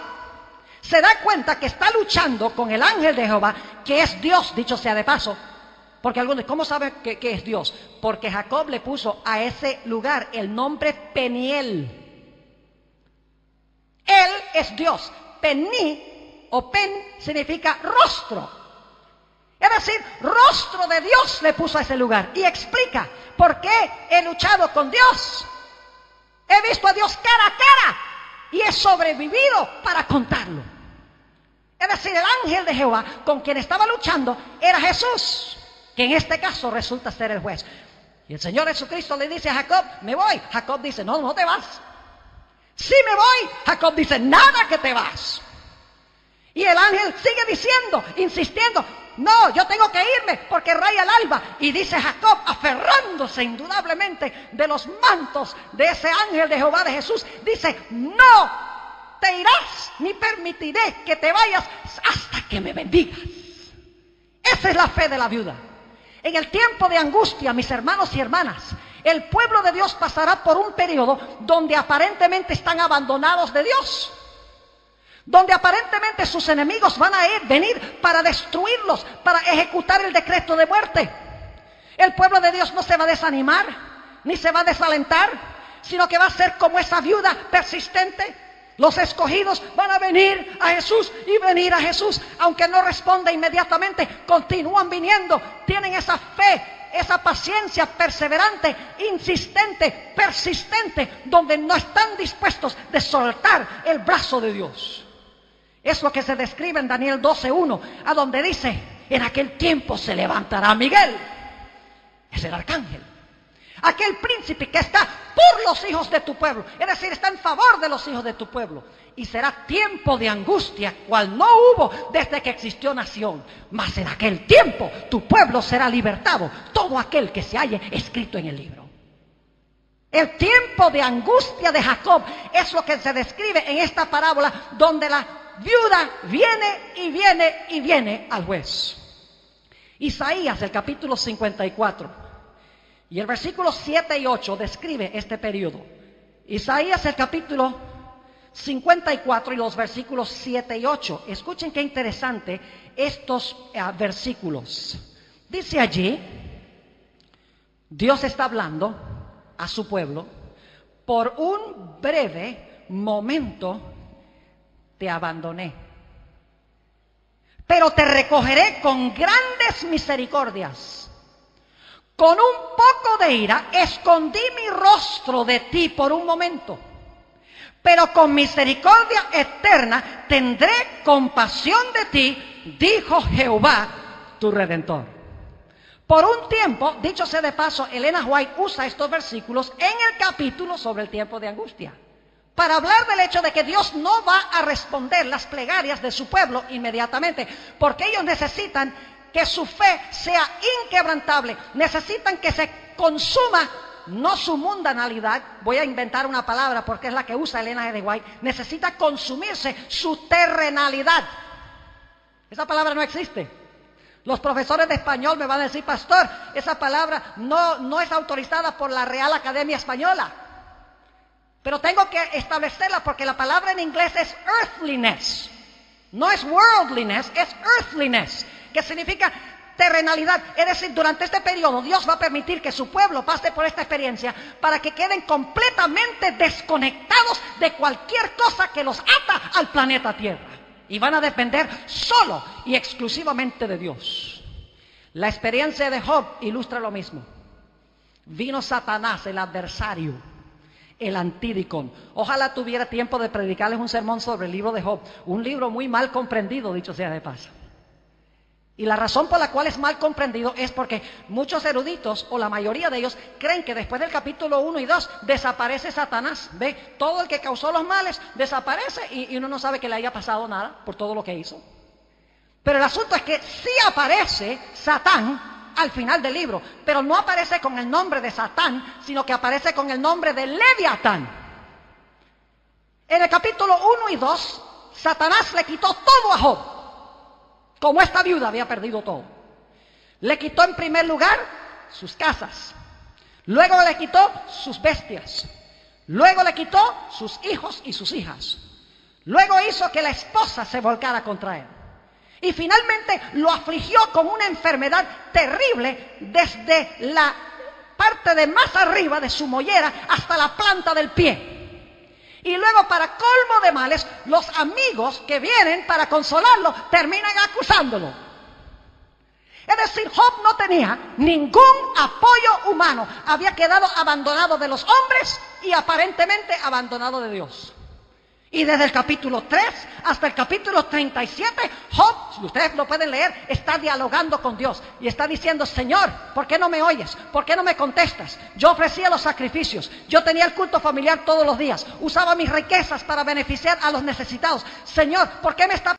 se da cuenta que está luchando con el ángel de Jehová, que es Dios, dicho sea de paso, porque algunos, ¿cómo saben que es Dios? Porque Jacob le puso a ese lugar el nombre Peniel. Él es Dios. Pení o pen significa rostro. Es decir, rostro de Dios le puso a ese lugar. Y explica por qué he luchado con Dios. He visto a Dios cara a cara y he sobrevivido para contarlo. Es decir, el ángel de Jehová con quien estaba luchando era Jesús, que en este caso resulta ser el juez. Y el Señor Jesucristo le dice a Jacob, me voy. Jacob dice, no, no te vas. Sí me voy. Jacob dice, nada que te vas. Y el ángel sigue diciendo, insistiendo, no, yo tengo que irme porque raya el alba. Y dice Jacob, aferrándose indudablemente de los mantos de ese ángel de Jehová de Jesús, dice, no te irás ni permitiré que te vayas hasta que me bendigas. Esa es la fe de la viuda. En el tiempo de angustia, mis hermanos y hermanas, el pueblo de Dios pasará por un periodo donde aparentemente están abandonados de Dios, donde aparentemente sus enemigos van a venir para destruirlos, para ejecutar el decreto de muerte. El pueblo de Dios no se va a desanimar, ni se va a desalentar, sino que va a ser como esa viuda persistente. Los escogidos van a venir a Jesús y venir a Jesús, aunque no responda inmediatamente, continúan viniendo, tienen esa fe, esa paciencia perseverante, insistente, persistente, donde no están dispuestos de soltar el brazo de Dios. Es lo que se describe en Daniel 12:1, a donde dice, en aquel tiempo se levantará Miguel, es el arcángel, aquel príncipe que está por los hijos de tu pueblo, es decir, está en favor de los hijos de tu pueblo. Y será tiempo de angustia, cual no hubo desde que existió nación. Mas en aquel tiempo tu pueblo será libertado, todo aquel que se halle escrito en el libro. El tiempo de angustia de Jacob es lo que se describe en esta parábola, donde la viuda viene y viene y viene al juez. Isaías, el capítulo 54. Y el versículo 7 y 8 describe este periodo. Isaías, el capítulo 54 y los versículos 7 y 8. Escuchen qué interesante estos versículos. Dice allí, Dios está hablando a su pueblo, por un breve momento te abandoné, pero te recogeré con grandes misericordias. Con un poco de ira escondí mi rostro de ti por un momento, pero con misericordia eterna tendré compasión de ti, dijo Jehová tu Redentor. Por un tiempo, dicho sea de paso, Elena White usa estos versículos en el capítulo sobre el tiempo de angustia, para hablar del hecho de que Dios no va a responder las plegarias de su pueblo inmediatamente, porque ellos necesitan que su fe sea inquebrantable, necesitan que se consuma no su mundanalidad, voy a inventar una palabra porque es la que usa Elena G. White, necesita consumirse su terrenalidad. Esa palabra no existe. Los profesores de español me van a decir, pastor, esa palabra no es autorizada por la Real Academia Española, pero tengo que establecerla porque la palabra en inglés es earthliness, no es worldliness, es earthliness, que significa terrenalidad. Es decir, durante este periodo Dios va a permitir que su pueblo pase por esta experiencia para que queden completamente desconectados de cualquier cosa que los ata al planeta Tierra, y van a depender solo y exclusivamente de Dios. La experiencia de Job ilustra lo mismo. Vino Satanás, el adversario, el antídicon. Ojalá tuviera tiempo de predicarles un sermón sobre el libro de Job, un libro muy mal comprendido, dicho sea de paso. Y la razón por la cual es mal comprendido es porque muchos eruditos, o la mayoría de ellos, creen que después del capítulo 1 y 2 desaparece Satanás. ¿Ve? Todo el que causó los males desaparece y uno no sabe que le haya pasado nada por todo lo que hizo. Pero el asunto es que sí aparece Satán al final del libro, pero no aparece con el nombre de Satán, sino que aparece con el nombre de Leviatán. En el capítulo 1 y 2, Satanás le quitó todo a Job. Como esta viuda había perdido todo. Le quitó en primer lugar sus casas, luego le quitó sus bestias, luego le quitó sus hijos y sus hijas, luego hizo que la esposa se volcara contra él, y finalmente lo afligió con una enfermedad terrible desde la parte de más arriba de su mollera hasta la planta del pie. Y luego, para colmo de males, los amigos que vienen para consolarlo terminan acusándolo. Es decir, Job no tenía ningún apoyo humano. Había quedado abandonado de los hombres y aparentemente abandonado de Dios. Y desde el capítulo 3 hasta el capítulo 37, Job, si ustedes lo pueden leer, está dialogando con Dios y está diciendo: Señor, ¿por qué no me oyes? ¿Por qué no me contestas? Yo ofrecía los sacrificios, yo tenía el culto familiar todos los días, usaba mis riquezas para beneficiar a los necesitados. Señor, ¿por qué me está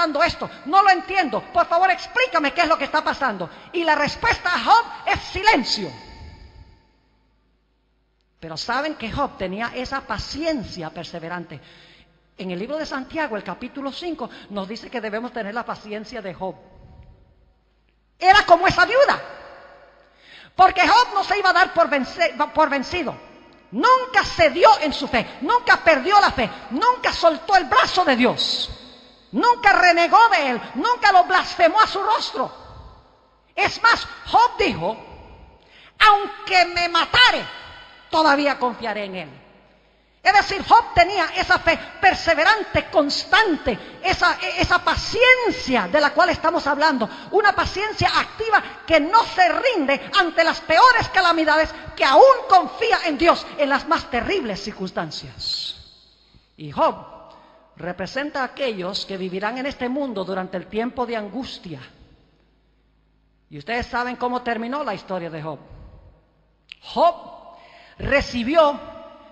pasando esto? No lo entiendo. Por favor, explícame qué es lo que está pasando. Y la respuesta a Job es silencio. Pero saben que Job tenía esa paciencia perseverante. En el libro de Santiago, el capítulo 5, nos dice que debemos tener la paciencia de Job. Era como esa viuda. Porque Job no se iba a dar por vencido. Nunca cedió en su fe. Nunca perdió la fe. Nunca soltó el brazo de Dios. Nunca renegó de él. Nunca lo blasfemó a su rostro. Es más, Job dijo, aunque me matare, todavía confiaré en él. Es decir, Job tenía esa fe perseverante, constante, esa paciencia de la cual estamos hablando, una paciencia activa que no se rinde ante las peores calamidades, que aún confía en Dios en las más terribles circunstancias. Y Job representa a aquellos que vivirán en este mundo durante el tiempo de angustia. Y ustedes saben cómo terminó la historia de Job. Job recibió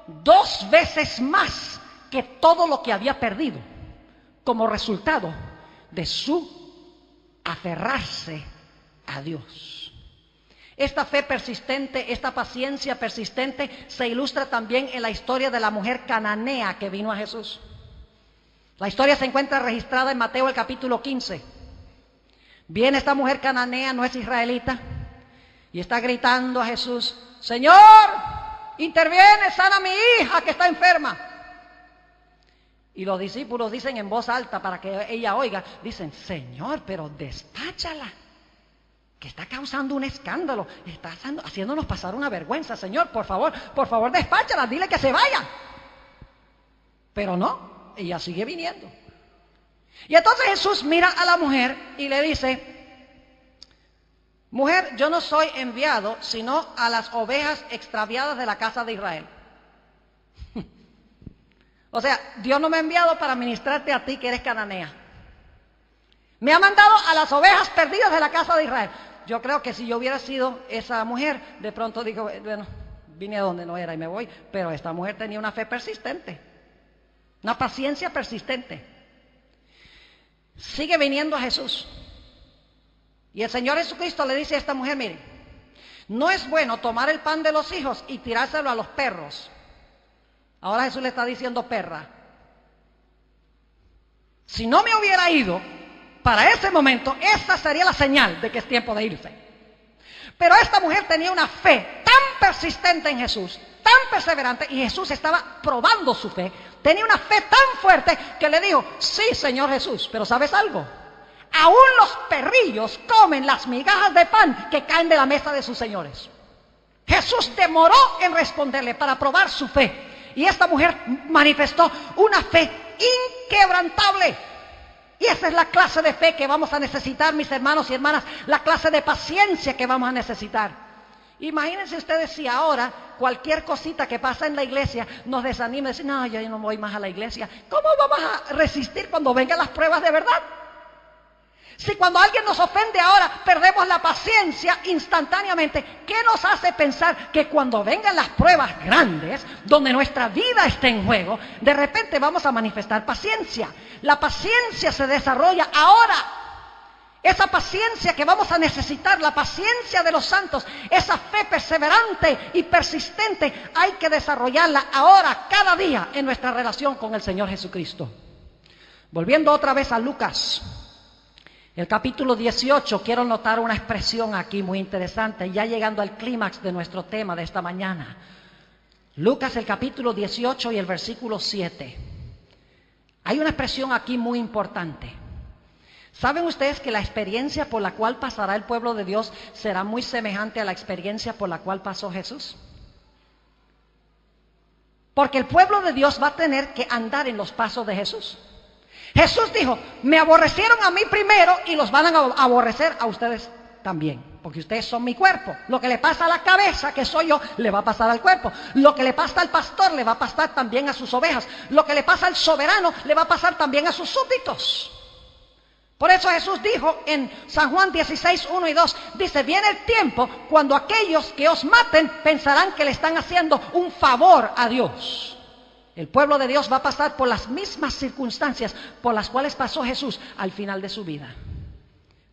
2 veces más que todo lo que había perdido como resultado de su aferrarse a Dios. Esta fe persistente, esta paciencia persistente se ilustra también en la historia de la mujer cananea que vino a Jesús. La historia se encuentra registrada en Mateo el capítulo 15. Viene esta mujer cananea, no es israelita, y está gritando a Jesús: Señor, interviene, sana a mi hija que está enferma. Y los discípulos dicen en voz alta para que ella oiga, dicen: Señor, pero despáchala, que está causando un escándalo, está haciéndonos pasar una vergüenza. Señor, por favor, despáchala, dile que se vaya. Pero no, ella sigue viniendo. Y entonces Jesús mira a la mujer y le dice: mujer, yo no soy enviado sino a las ovejas extraviadas de la casa de Israel. O sea, Dios no me ha enviado para ministrarte a ti que eres cananea. Me ha mandado a las ovejas perdidas de la casa de Israel. Yo creo que si yo hubiera sido esa mujer, de pronto digo, bueno, vine a donde no era y me voy. Pero esta mujer tenía una fe persistente, una paciencia persistente. Sigue viniendo a Jesús. Y el Señor Jesucristo le dice a esta mujer: mire, no es bueno tomar el pan de los hijos y tirárselo a los perros. Ahora Jesús le está diciendo perra. Si no me hubiera ido, para ese momento, esta sería la señal de que es tiempo de irse. Pero esta mujer tenía una fe tan persistente en Jesús, tan perseverante, y Jesús estaba probando su fe. Tenía una fe tan fuerte que le dijo: sí, Señor Jesús, pero ¿sabes algo? Aún los perrillos comen las migajas de pan que caen de la mesa de sus señores. Jesús demoró en responderle para probar su fe. Y esta mujer manifestó una fe inquebrantable. Y esa es la clase de fe que vamos a necesitar, mis hermanos y hermanas. La clase de paciencia que vamos a necesitar. Imagínense ustedes si ahora cualquier cosita que pasa en la iglesia nos desanima y decir: no, yo no voy más a la iglesia. ¿Cómo vamos a resistir cuando vengan las pruebas de verdad? Si cuando alguien nos ofende ahora perdemos la paciencia instantáneamente, ¿qué nos hace pensar que cuando vengan las pruebas grandes, donde nuestra vida esté en juego, de repente vamos a manifestar paciencia? La paciencia se desarrolla ahora. Esa paciencia que vamos a necesitar, la paciencia de los santos, esa fe perseverante y persistente, hay que desarrollarla ahora, cada día, en nuestra relación con el Señor Jesucristo. Volviendo otra vez a Lucas, el capítulo 18, quiero notar una expresión aquí muy interesante, ya llegando al clímax de nuestro tema de esta mañana. Lucas, el capítulo 18 y el versículo 7. Hay una expresión aquí muy importante. ¿Saben ustedes que la experiencia por la cual pasará el pueblo de Dios será muy semejante a la experiencia por la cual pasó Jesús? Porque el pueblo de Dios va a tener que andar en los pasos de Jesús. Jesús dijo: me aborrecieron a mí primero y los van a aborrecer a ustedes también, porque ustedes son mi cuerpo. Lo que le pasa a la cabeza, que soy yo, le va a pasar al cuerpo. Lo que le pasa al pastor, le va a pasar también a sus ovejas. Lo que le pasa al soberano, le va a pasar también a sus súbditos. Por eso Jesús dijo en San Juan 16, 1 y 2, dice: viene el tiempo cuando aquellos que os maten pensarán que le están haciendo un favor a Dios. El pueblo de Dios va a pasar por las mismas circunstancias por las cuales pasó Jesús al final de su vida.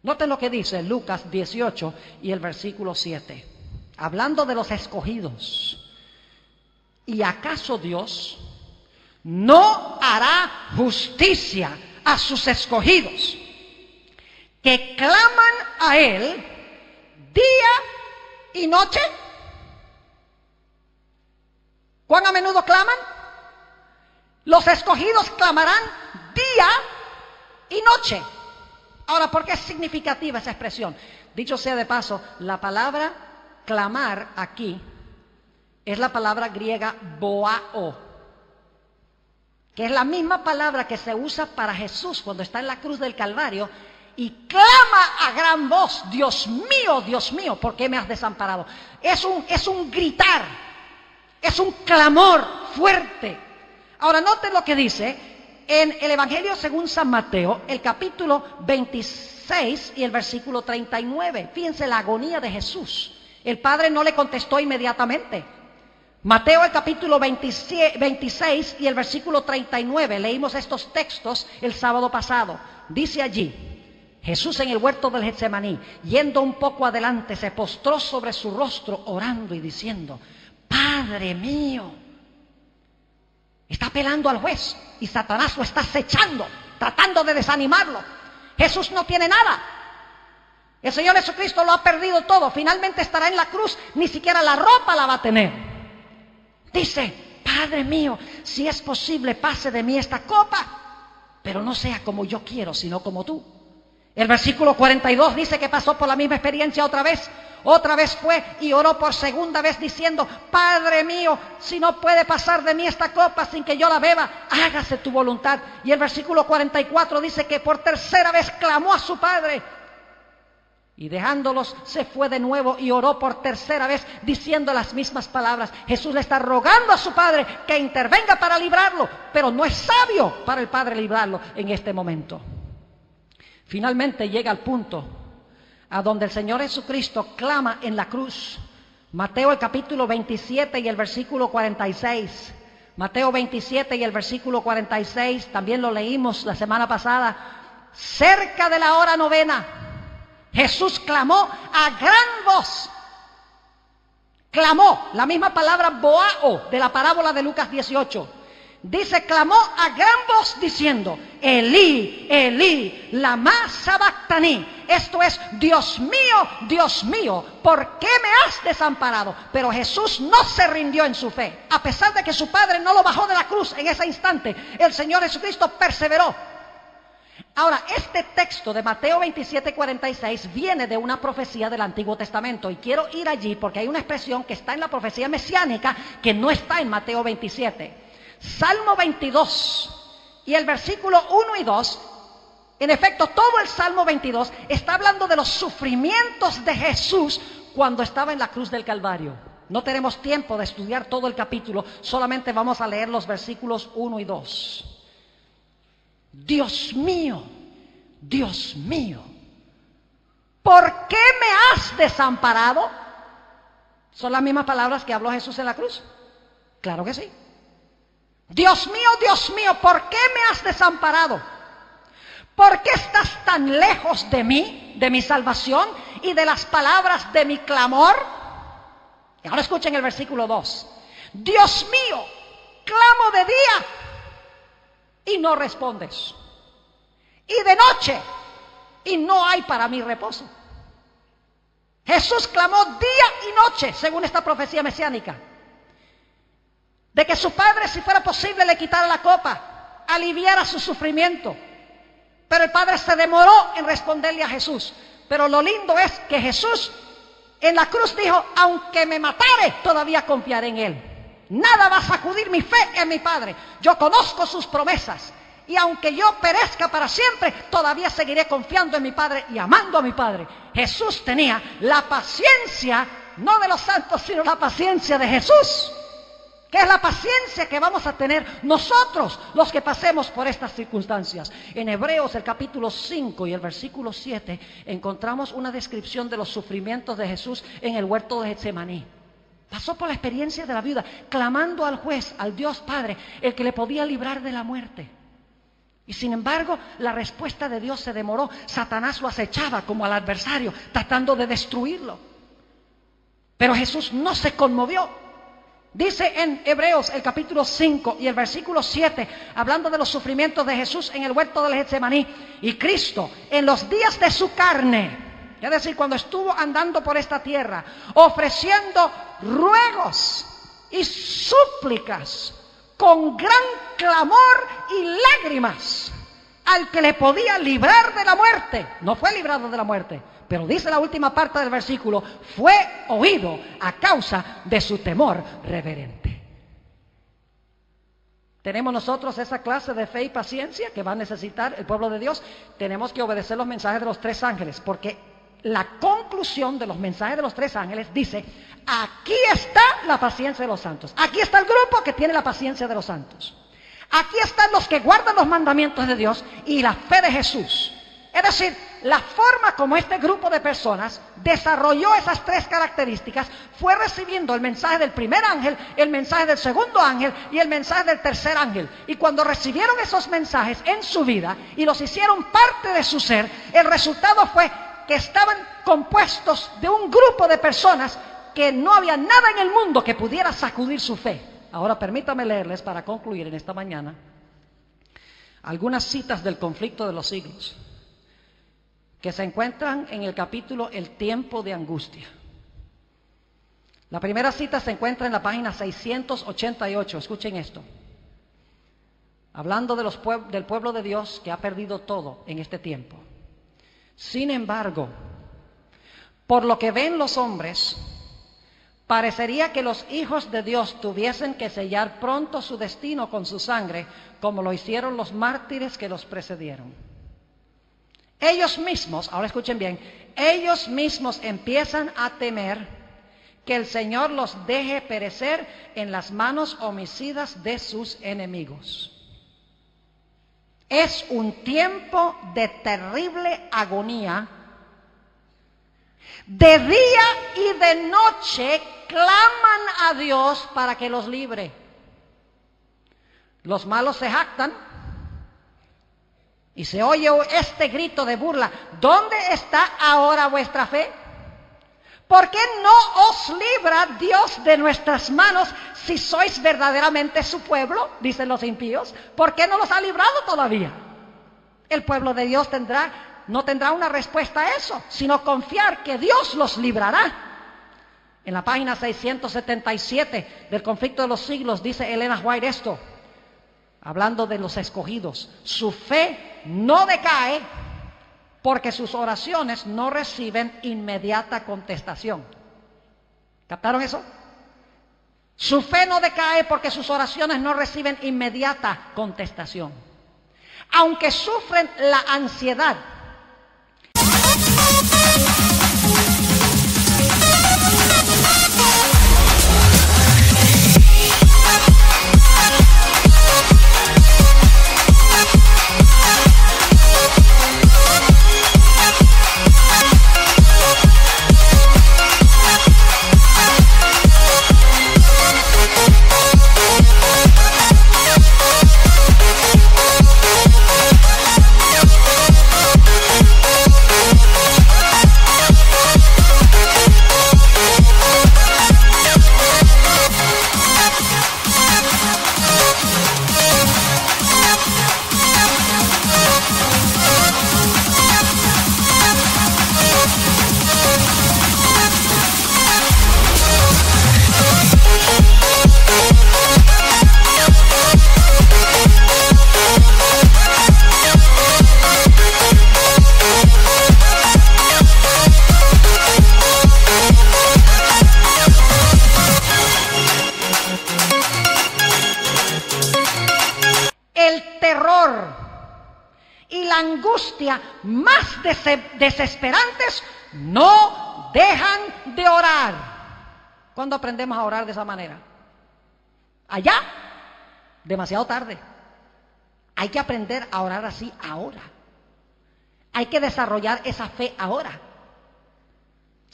Noten lo que dice Lucas 18 y el versículo 7. Hablando de los escogidos. ¿Y acaso Dios no hará justicia a sus escogidos, que claman a Él día y noche? ¿Cuán a menudo claman? Los escogidos clamarán día y noche. Ahora, ¿por qué es significativa esa expresión? Dicho sea de paso, la palabra clamar aquí es la palabra griega boao, que es la misma palabra que se usa para Jesús cuando está en la cruz del Calvario y clama a gran voz: Dios mío, ¿por qué me has desamparado? Es un gritar, es un clamor fuerte. Ahora, noten lo que dice en el Evangelio según San Mateo, el capítulo 26 y el versículo 39. Fíjense la agonía de Jesús. El Padre no le contestó inmediatamente. Mateo el capítulo 26 y el versículo 39. Leímos estos textos el sábado pasado. Dice allí: Jesús en el huerto del Getsemaní, yendo un poco adelante, se postró sobre su rostro orando y diciendo: Padre mío. Está apelando al juez y Satanás lo está acechando, tratando de desanimarlo. Jesús no tiene nada. El Señor Jesucristo lo ha perdido todo. Finalmente estará en la cruz, ni siquiera la ropa la va a tener. Dice: Padre mío, si es posible, pase de mí esta copa, pero no sea como yo quiero, sino como tú. El versículo 42 dice que pasó por la misma experiencia otra vez. Otra vez fue y oró por segunda vez diciendo: Padre mío, si no puede pasar de mí esta copa sin que yo la beba, hágase tu voluntad. Y el versículo 44 dice que por tercera vez clamó a su Padre. Y dejándolos se fue de nuevo y oró por tercera vez diciendo las mismas palabras. Jesús le está rogando a su Padre que intervenga para librarlo, pero no es sabio para el Padre librarlo en este momento. Finalmente llega al punto a donde el Señor Jesucristo clama en la cruz. Mateo el capítulo 27 y el versículo 46. Mateo 27 y el versículo 46, también lo leímos la semana pasada. Cerca de la hora novena, Jesús clamó a gran voz. Clamó, la misma palabra boao de la parábola de Lucas 18. Dice, clamó a gran voz diciendo: Elí, Elí, lama sabactani. Esto es: Dios mío, ¿por qué me has desamparado? Pero Jesús no se rindió en su fe. A pesar de que su Padre no lo bajó de la cruz en ese instante, el Señor Jesucristo perseveró. Ahora, este texto de Mateo 27:46 viene de una profecía del Antiguo Testamento. Y quiero ir allí porque hay una expresión que está en la profecía mesiánica que no está en Mateo 27. Salmo 22 y el versículo 1 y 2, en efecto todo el Salmo 22 está hablando de los sufrimientos de Jesús cuando estaba en la cruz del Calvario. No tenemos tiempo de estudiar todo el capítulo, solamente vamos a leer los versículos 1 y 2. Dios mío, ¿por qué me has desamparado? ¿Son las mismas palabras que habló Jesús en la cruz? Claro que sí. Dios mío, ¿por qué me has desamparado? ¿Por qué estás tan lejos de mí, de mi salvación y de las palabras de mi clamor? Y ahora escuchen el versículo 2. Dios mío, clamo de día y no respondes, y de noche y no hay para mí reposo. Jesús clamó día y noche, según esta profecía mesiánica, de que su Padre, si fuera posible, le quitara la copa, aliviara su sufrimiento. Pero el Padre se demoró en responderle a Jesús. Pero lo lindo es que Jesús en la cruz dijo: aunque me matare, todavía confiaré en Él. Nada va a sacudir mi fe en mi Padre. Yo conozco sus promesas. Y aunque yo perezca para siempre, todavía seguiré confiando en mi Padre y amando a mi Padre. Jesús tenía la paciencia, no de los santos, sino la paciencia de Jesús, que es la paciencia que vamos a tener nosotros, los que pasemos por estas circunstancias. En Hebreos, el capítulo 5 y el versículo 7, encontramos una descripción de los sufrimientos de Jesús en el huerto de Getsemaní. Pasó por la experiencia de la viuda, clamando al juez, al Dios Padre, el que le podía librar de la muerte. Y sin embargo, la respuesta de Dios se demoró. Satanás lo acechaba como al adversario, tratando de destruirlo. Pero Jesús no se conmovió. Dice en Hebreos el capítulo 5 y el versículo 7, hablando de los sufrimientos de Jesús en el huerto del Getsemaní, y Cristo en los días de su carne, es decir, cuando estuvo andando por esta tierra, ofreciendo ruegos y súplicas con gran clamor y lágrimas al que le podía librar de la muerte. No fue librado de la muerte, pero dice la última parte del versículo, fue oído a causa de su temor reverente. ¿Tenemos nosotros esa clase de fe y paciencia que va a necesitar el pueblo de Dios? Tenemos que obedecer los mensajes de los tres ángeles, porque la conclusión de los mensajes de los tres ángeles dice, aquí está la paciencia de los santos. Aquí está el grupo que tiene la paciencia de los santos. Aquí están los que guardan los mandamientos de Dios y la fe de Jesús. Es decir, la forma como este grupo de personas desarrolló esas tres características fue recibiendo el mensaje del primer ángel, el mensaje del segundo ángel y el mensaje del tercer ángel. Y cuando recibieron esos mensajes en su vida y los hicieron parte de su ser, el resultado fue que estaban compuestos de un grupo de personas que no había nada en el mundo que pudiera sacudir su fe. Ahora permítame leerles, para concluir en esta mañana, algunas citas del conflicto de los siglos que se encuentran en el capítulo El tiempo de angustia. La primera cita se encuentra en la página 688. Escuchen esto. Hablando de del pueblo de Dios que ha perdido todo en este tiempo. Sin embargo, por lo que ven los hombres, parecería que los hijos de Dios tuviesen que sellar pronto su destino con su sangre, como lo hicieron los mártires que los precedieron. Ellos mismos, ahora escuchen bien, ellos mismos empiezan a temer que el Señor los deje perecer en las manos homicidas de sus enemigos. Es un tiempo de terrible agonía. De día y de noche claman a Dios para que los libre. Los malos se jactan y se oye este grito de burla. ¿Dónde está ahora vuestra fe? ¿Por qué no os libra Dios de nuestras manos si sois verdaderamente su pueblo? Dicen los impíos. ¿Por qué no los ha librado todavía? El pueblo de Dios no tendrá una respuesta a eso, sino confiar que Dios los librará. En la página 677 del conflicto de los siglos dice Elena White esto, hablando de los escogidos: su fe no decae porque sus oraciones no reciben inmediata contestación. ¿Captaron eso? Su fe no decae porque sus oraciones no reciben inmediata contestación. Aunque sufren la ansiedad, y la angustia más desesperantes no dejan de orar. ¿Cuándo aprendemos a orar de esa manera? Allá, demasiado tarde. Hay que aprender a orar así ahora. Hay que desarrollar esa fe ahora.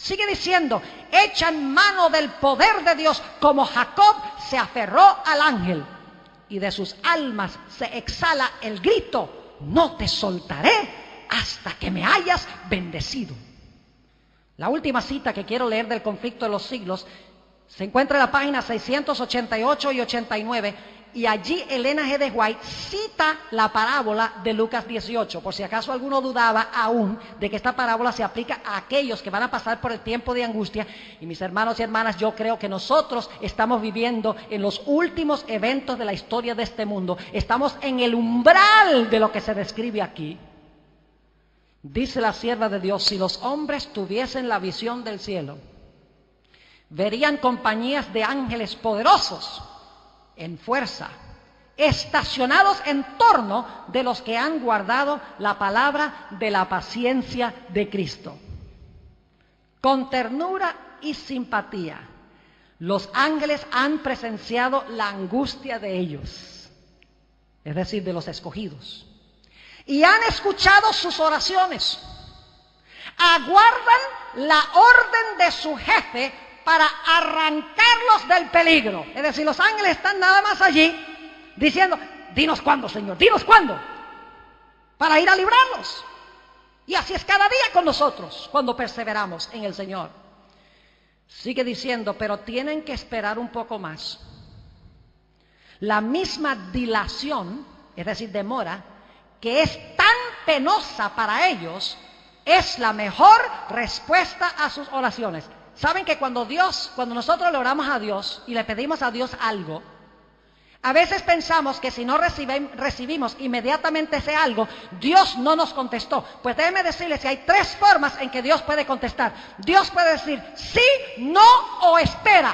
Sigue diciendo, echan mano del poder de Dios como Jacob se aferró al ángel. Y de sus almas se exhala el grito, no te soltaré hasta que me hayas bendecido. La última cita que quiero leer del conflicto de los siglos se encuentra en la página 688 y 89, y allí Elena G. de White cita la parábola de Lucas 18, por si acaso alguno dudaba aún de que esta parábola se aplica a aquellos que van a pasar por el tiempo de angustia. Y mis hermanos y hermanas, yo creo que nosotros estamos viviendo en los últimos eventos de la historia de este mundo. Estamos en el umbral de lo que se describe aquí. Dice la sierva de Dios, si los hombres tuviesen la visión del cielo, verían compañías de ángeles poderosos en fuerza, estacionados en torno de los que han guardado la palabra de la paciencia de Cristo. Con ternura y simpatía, los ángeles han presenciado la angustia de ellos, es decir, de los escogidos, y han escuchado sus oraciones. Aguardan la orden de su jefe para arrancarlos del peligro. Es decir, los ángeles están nada más allí diciendo, dinos cuándo, Señor, dinos cuándo, para ir a librarlos. Y así es cada día con nosotros cuando perseveramos en el Señor. Sigue diciendo, pero tienen que esperar un poco más. La misma dilación, es decir, demora, que es tan penosa para ellos, es la mejor respuesta a sus oraciones. Saben que cuando nosotros le oramos a Dios y le pedimos a Dios algo, a veces pensamos que si no recibimos inmediatamente ese algo, Dios no nos contestó. Pues déjenme decirles que hay tres formas en que Dios puede contestar. Dios puede decir sí, no o espera.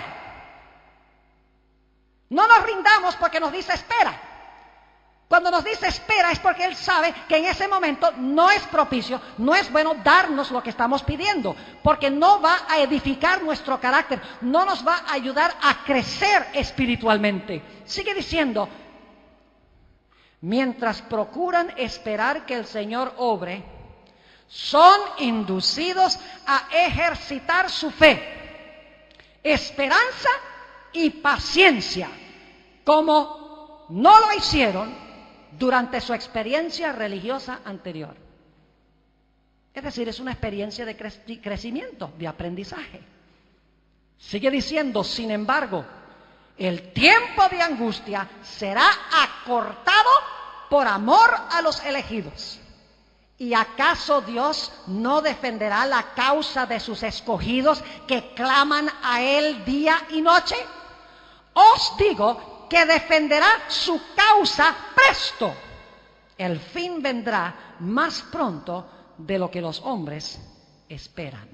No nos rindamos porque nos dice espera. Cuando nos dice espera es porque Él sabe que en ese momento no es propicio, no es bueno darnos lo que estamos pidiendo, porque no va a edificar nuestro carácter, no nos va a ayudar a crecer espiritualmente. Sigue diciendo, mientras procuran esperar que el Señor obre, son inducidos a ejercitar su fe, esperanza y paciencia, como no lo hicieron durante su experiencia religiosa anterior. Es decir, es una experiencia de crecimiento, de aprendizaje. Sigue diciendo, sin embargo, el tiempo de angustia será acortado por amor a los elegidos. ¿Y acaso Dios no defenderá la causa de sus escogidos que claman a Él día y noche? Os digo que defenderá su causa presto. El fin vendrá más pronto de lo que los hombres esperan.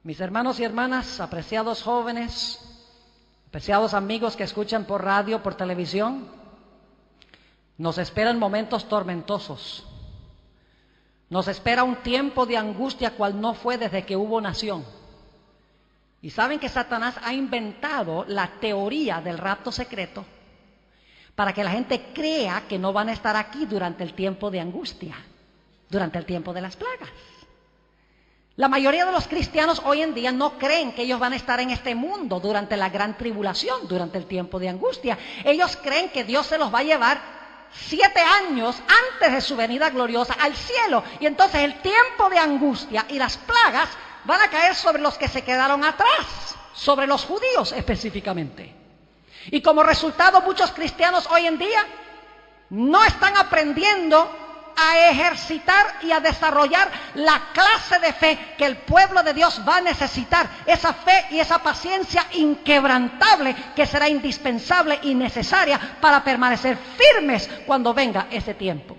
Mis hermanos y hermanas, apreciados jóvenes, apreciados amigos que escuchan por radio, por televisión, nos esperan momentos tormentosos. Nos espera un tiempo de angustia cual no fue desde que hubo nación. Y saben que Satanás ha inventado la teoría del rapto secreto para que la gente crea que no van a estar aquí durante el tiempo de angustia, durante el tiempo de las plagas. La mayoría de los cristianos hoy en día no creen que ellos van a estar en este mundo durante la gran tribulación, durante el tiempo de angustia. Ellos creen que Dios se los va a llevar 7 años antes de su venida gloriosa al cielo. Y entonces el tiempo de angustia y las plagas van a caer sobre los que se quedaron atrás, sobre los judíos específicamente. Y como resultado, muchos cristianos hoy en día no están aprendiendo a ejercitar y a desarrollar la clase de fe que el pueblo de Dios va a necesitar, esa fe y esa paciencia inquebrantable que será indispensable y necesaria para permanecer firmes cuando venga ese tiempo.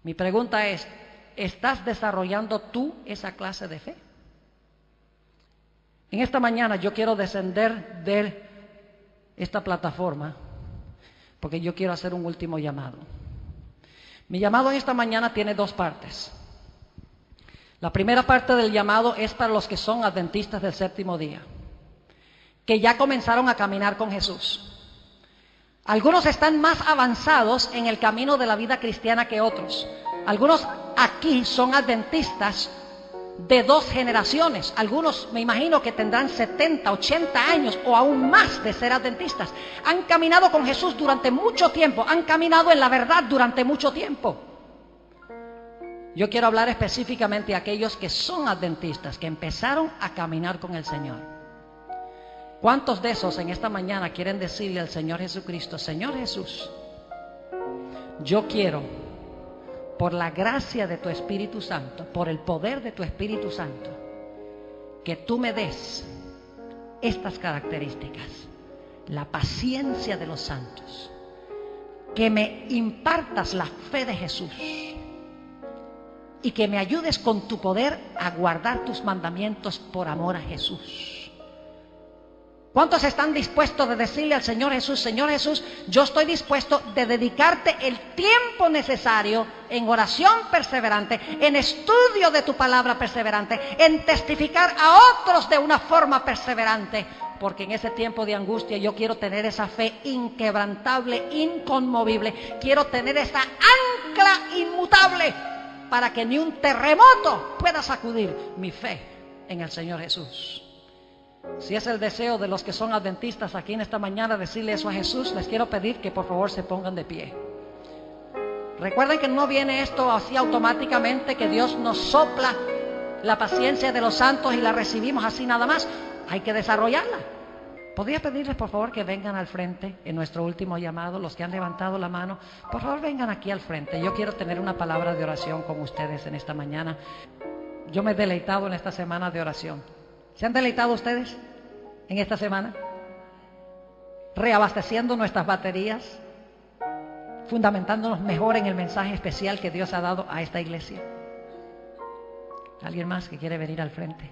Mi pregunta es, ¿estás desarrollando tú esa clase de fe? En esta mañana yo quiero descender de esta plataforma porque yo quiero hacer un último llamado. Mi llamado en esta mañana tiene 2 partes. La primera parte del llamado es para los que son adventistas del séptimo día, que ya comenzaron a caminar con Jesús. Algunos están más avanzados en el camino de la vida cristiana que otros. Algunos aquí son adventistas de 2 generaciones. Algunos me imagino que tendrán 70, 80 años o aún más de ser adventistas. Han caminado con Jesús durante mucho tiempo, han caminado en la verdad durante mucho tiempo. Yo quiero hablar específicamente a aquellos que son adventistas, que empezaron a caminar con el Señor. ¿Cuántos de esos en esta mañana quieren decirle al Señor Jesucristo: Señor Jesús, yo quiero, por la gracia de tu Espíritu Santo, por el poder de tu Espíritu Santo, que tú me des estas características: la paciencia de los santos, que me impartas la fe de Jesús y que me ayudes con tu poder a guardar tus mandamientos por amor a Jesús. ¿Cuántos están dispuestos de decirle al Señor Jesús, yo estoy dispuesto de dedicarte el tiempo necesario en oración perseverante, en estudio de tu palabra perseverante, en testificar a otros de una forma perseverante? Porque en ese tiempo de angustia yo quiero tener esa fe inquebrantable, inconmovible. Quiero tener esa ancla inmutable para que ni un terremoto pueda sacudir mi fe en el Señor Jesús. Si es el deseo de los que son adventistas aquí en esta mañana decirle eso a Jesús, les quiero pedir que por favor se pongan de pie. Recuerden que no viene esto así automáticamente, que Dios nos sopla la paciencia de los santos y la recibimos así nada más. Hay que desarrollarla. ¿Podría pedirles por favor que vengan al frente en nuestro último llamado? Los que han levantado la mano, por favor vengan aquí al frente. Yo quiero tener una palabra de oración con ustedes en esta mañana. Yo me he deleitado en esta semana de oración. ¿Se han deleitado ustedes en esta semana? Reabasteciendo nuestras baterías, fundamentándonos mejor en el mensaje especial que Dios ha dado a esta iglesia. ¿Alguien más que quiere venir al frente?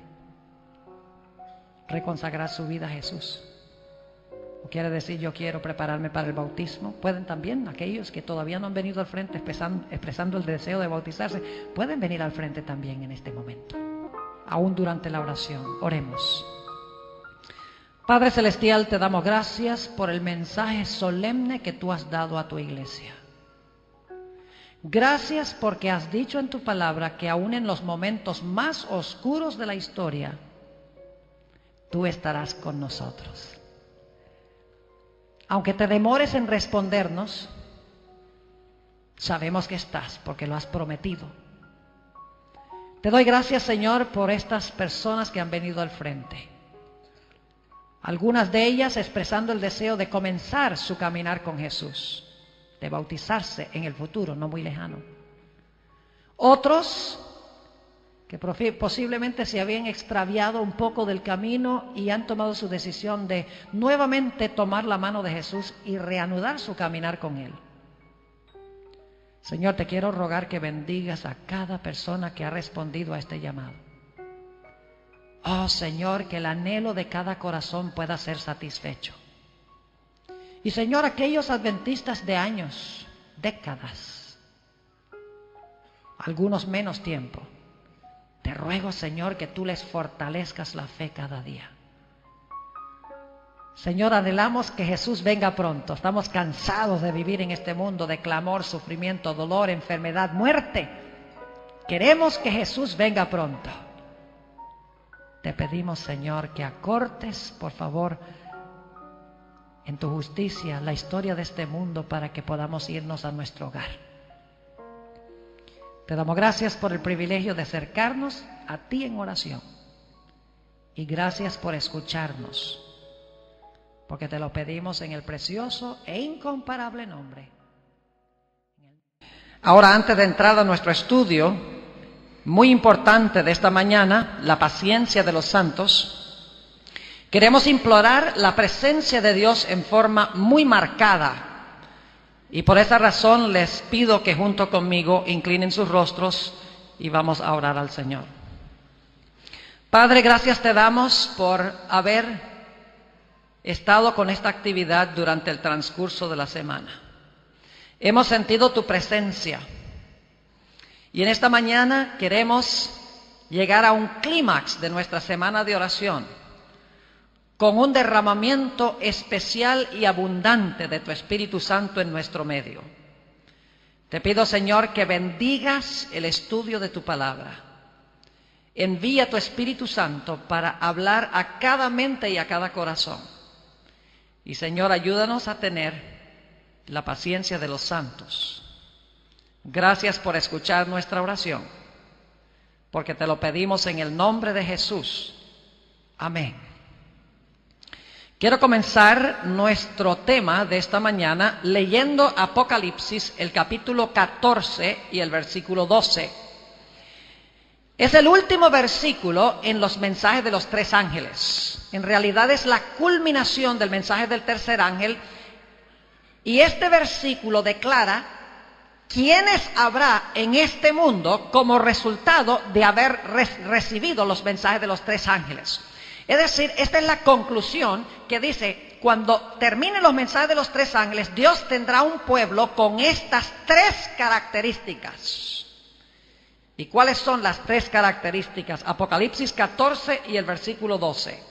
Reconsagrar su vida a Jesús. ¿O quiere decir yo quiero prepararme para el bautismo? Pueden también, aquellos que todavía no han venido al frente expresando el deseo de bautizarse, pueden venir al frente también en este momento. Aún durante la oración, oremos. Padre Celestial, te damos gracias por el mensaje solemne que tú has dado a tu iglesia. Gracias porque has dicho en tu palabra que aún en los momentos más oscuros de la historia, tú estarás con nosotros. Aunque te demores en respondernos, sabemos que estás porque lo has prometido. Te doy gracias, Señor, por estas personas que han venido al frente. Algunas de ellas expresando el deseo de comenzar su caminar con Jesús, de bautizarse en el futuro, no muy lejano. Otros que posiblemente se habían extraviado un poco del camino y han tomado su decisión de nuevamente tomar la mano de Jesús y reanudar su caminar con Él. Señor, te quiero rogar que bendigas a cada persona que ha respondido a este llamado. Oh Señor, que el anhelo de cada corazón pueda ser satisfecho. Y Señor, aquellos adventistas de años, décadas, algunos menos tiempo, te ruego, Señor, que tú les fortalezcas la fe cada día. Señor, anhelamos que Jesús venga pronto. Estamos cansados de vivir en este mundo de clamor, sufrimiento, dolor, enfermedad, muerte. Queremos que Jesús venga pronto. Te pedimos, Señor, que acortes, por favor, en tu justicia, la historia de este mundo para que podamos irnos a nuestro hogar. Te damos gracias por el privilegio de acercarnos a ti en oración. Y gracias por escucharnos, porque te lo pedimos en el precioso e incomparable nombre. Ahora, antes de entrar a nuestro estudio, muy importante de esta mañana, la paciencia de los santos, queremos implorar la presencia de Dios en forma muy marcada. Y por esa razón les pido que junto conmigo inclinen sus rostros y vamos a orar al Señor. Padre, gracias te damos por haber estado con esta actividad durante el transcurso de la semana. Hemos sentido tu presencia y en esta mañana queremos llegar a un clímax de nuestra semana de oración con un derramamiento especial y abundante de tu Espíritu Santo en nuestro medio. Te pido, Señor, que bendigas el estudio de tu palabra envía tu Espíritu Santo para hablar a cada mente y a cada corazón. Y Señor, ayúdanos a tener la paciencia de los santos. Gracias por escuchar nuestra oración, porque te lo pedimos en el nombre de Jesús. Amén. Quiero comenzar nuestro tema de esta mañana leyendo Apocalipsis, el capítulo 14 y el versículo 12. Es el último versículo en los mensajes de los tres ángeles. En realidad es la culminación del mensaje del tercer ángel. Y este versículo declara quiénes habrá en este mundo como resultado de haber recibido los mensajes de los tres ángeles. Es decir, esta es la conclusión que dice, cuando terminen los mensajes de los tres ángeles, Dios tendrá un pueblo con estas tres características. ¿Y cuáles son las tres características? Apocalipsis 14 y el versículo 12.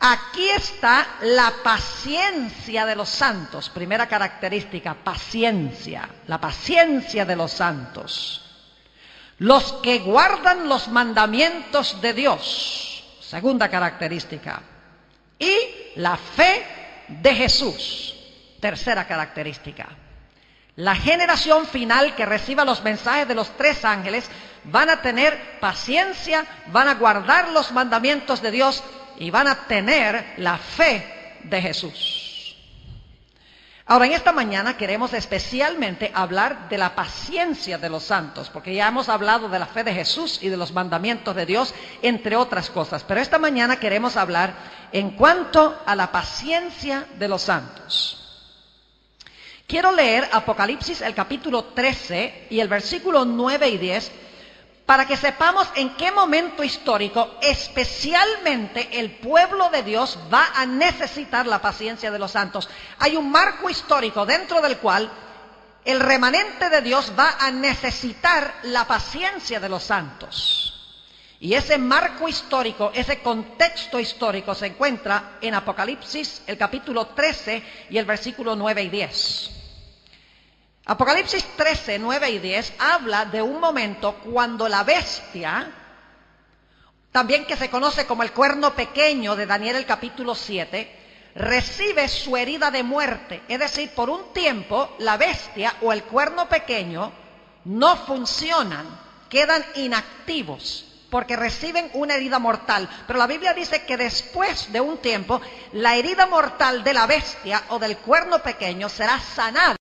Aquí está la paciencia de los santos. Primera característica, paciencia. La paciencia de los santos. Los que guardan los mandamientos de Dios. Segunda característica. Y la fe de Jesús. Tercera característica. La generación final que reciba los mensajes de los tres ángeles van a tener paciencia, van a guardar los mandamientos de Dios y van a tener la fe de Jesús. Ahora, en esta mañana queremos especialmente hablar de la paciencia de los santos, porque ya hemos hablado de la fe de Jesús y de los mandamientos de Dios, entre otras cosas. Pero esta mañana queremos hablar en cuanto a la paciencia de los santos. Quiero leer Apocalipsis, el capítulo 13 y el versículo 9 y 10, para que sepamos en qué momento histórico especialmente el pueblo de Dios va a necesitar la paciencia de los santos. Hay un marco histórico dentro del cual el remanente de Dios va a necesitar la paciencia de los santos. Y ese marco histórico, ese contexto histórico se encuentra en Apocalipsis, el capítulo 13 y el versículo 9 y 10. Apocalipsis 13, 9 y 10 habla de un momento cuando la bestia, también que se conoce como el cuerno pequeño de Daniel el capítulo 7, recibe su herida de muerte. Es decir, por un tiempo la bestia o el cuerno pequeño no funcionan, quedan inactivos porque reciben una herida mortal. Pero la Biblia dice que después de un tiempo la herida mortal de la bestia o del cuerno pequeño será sanada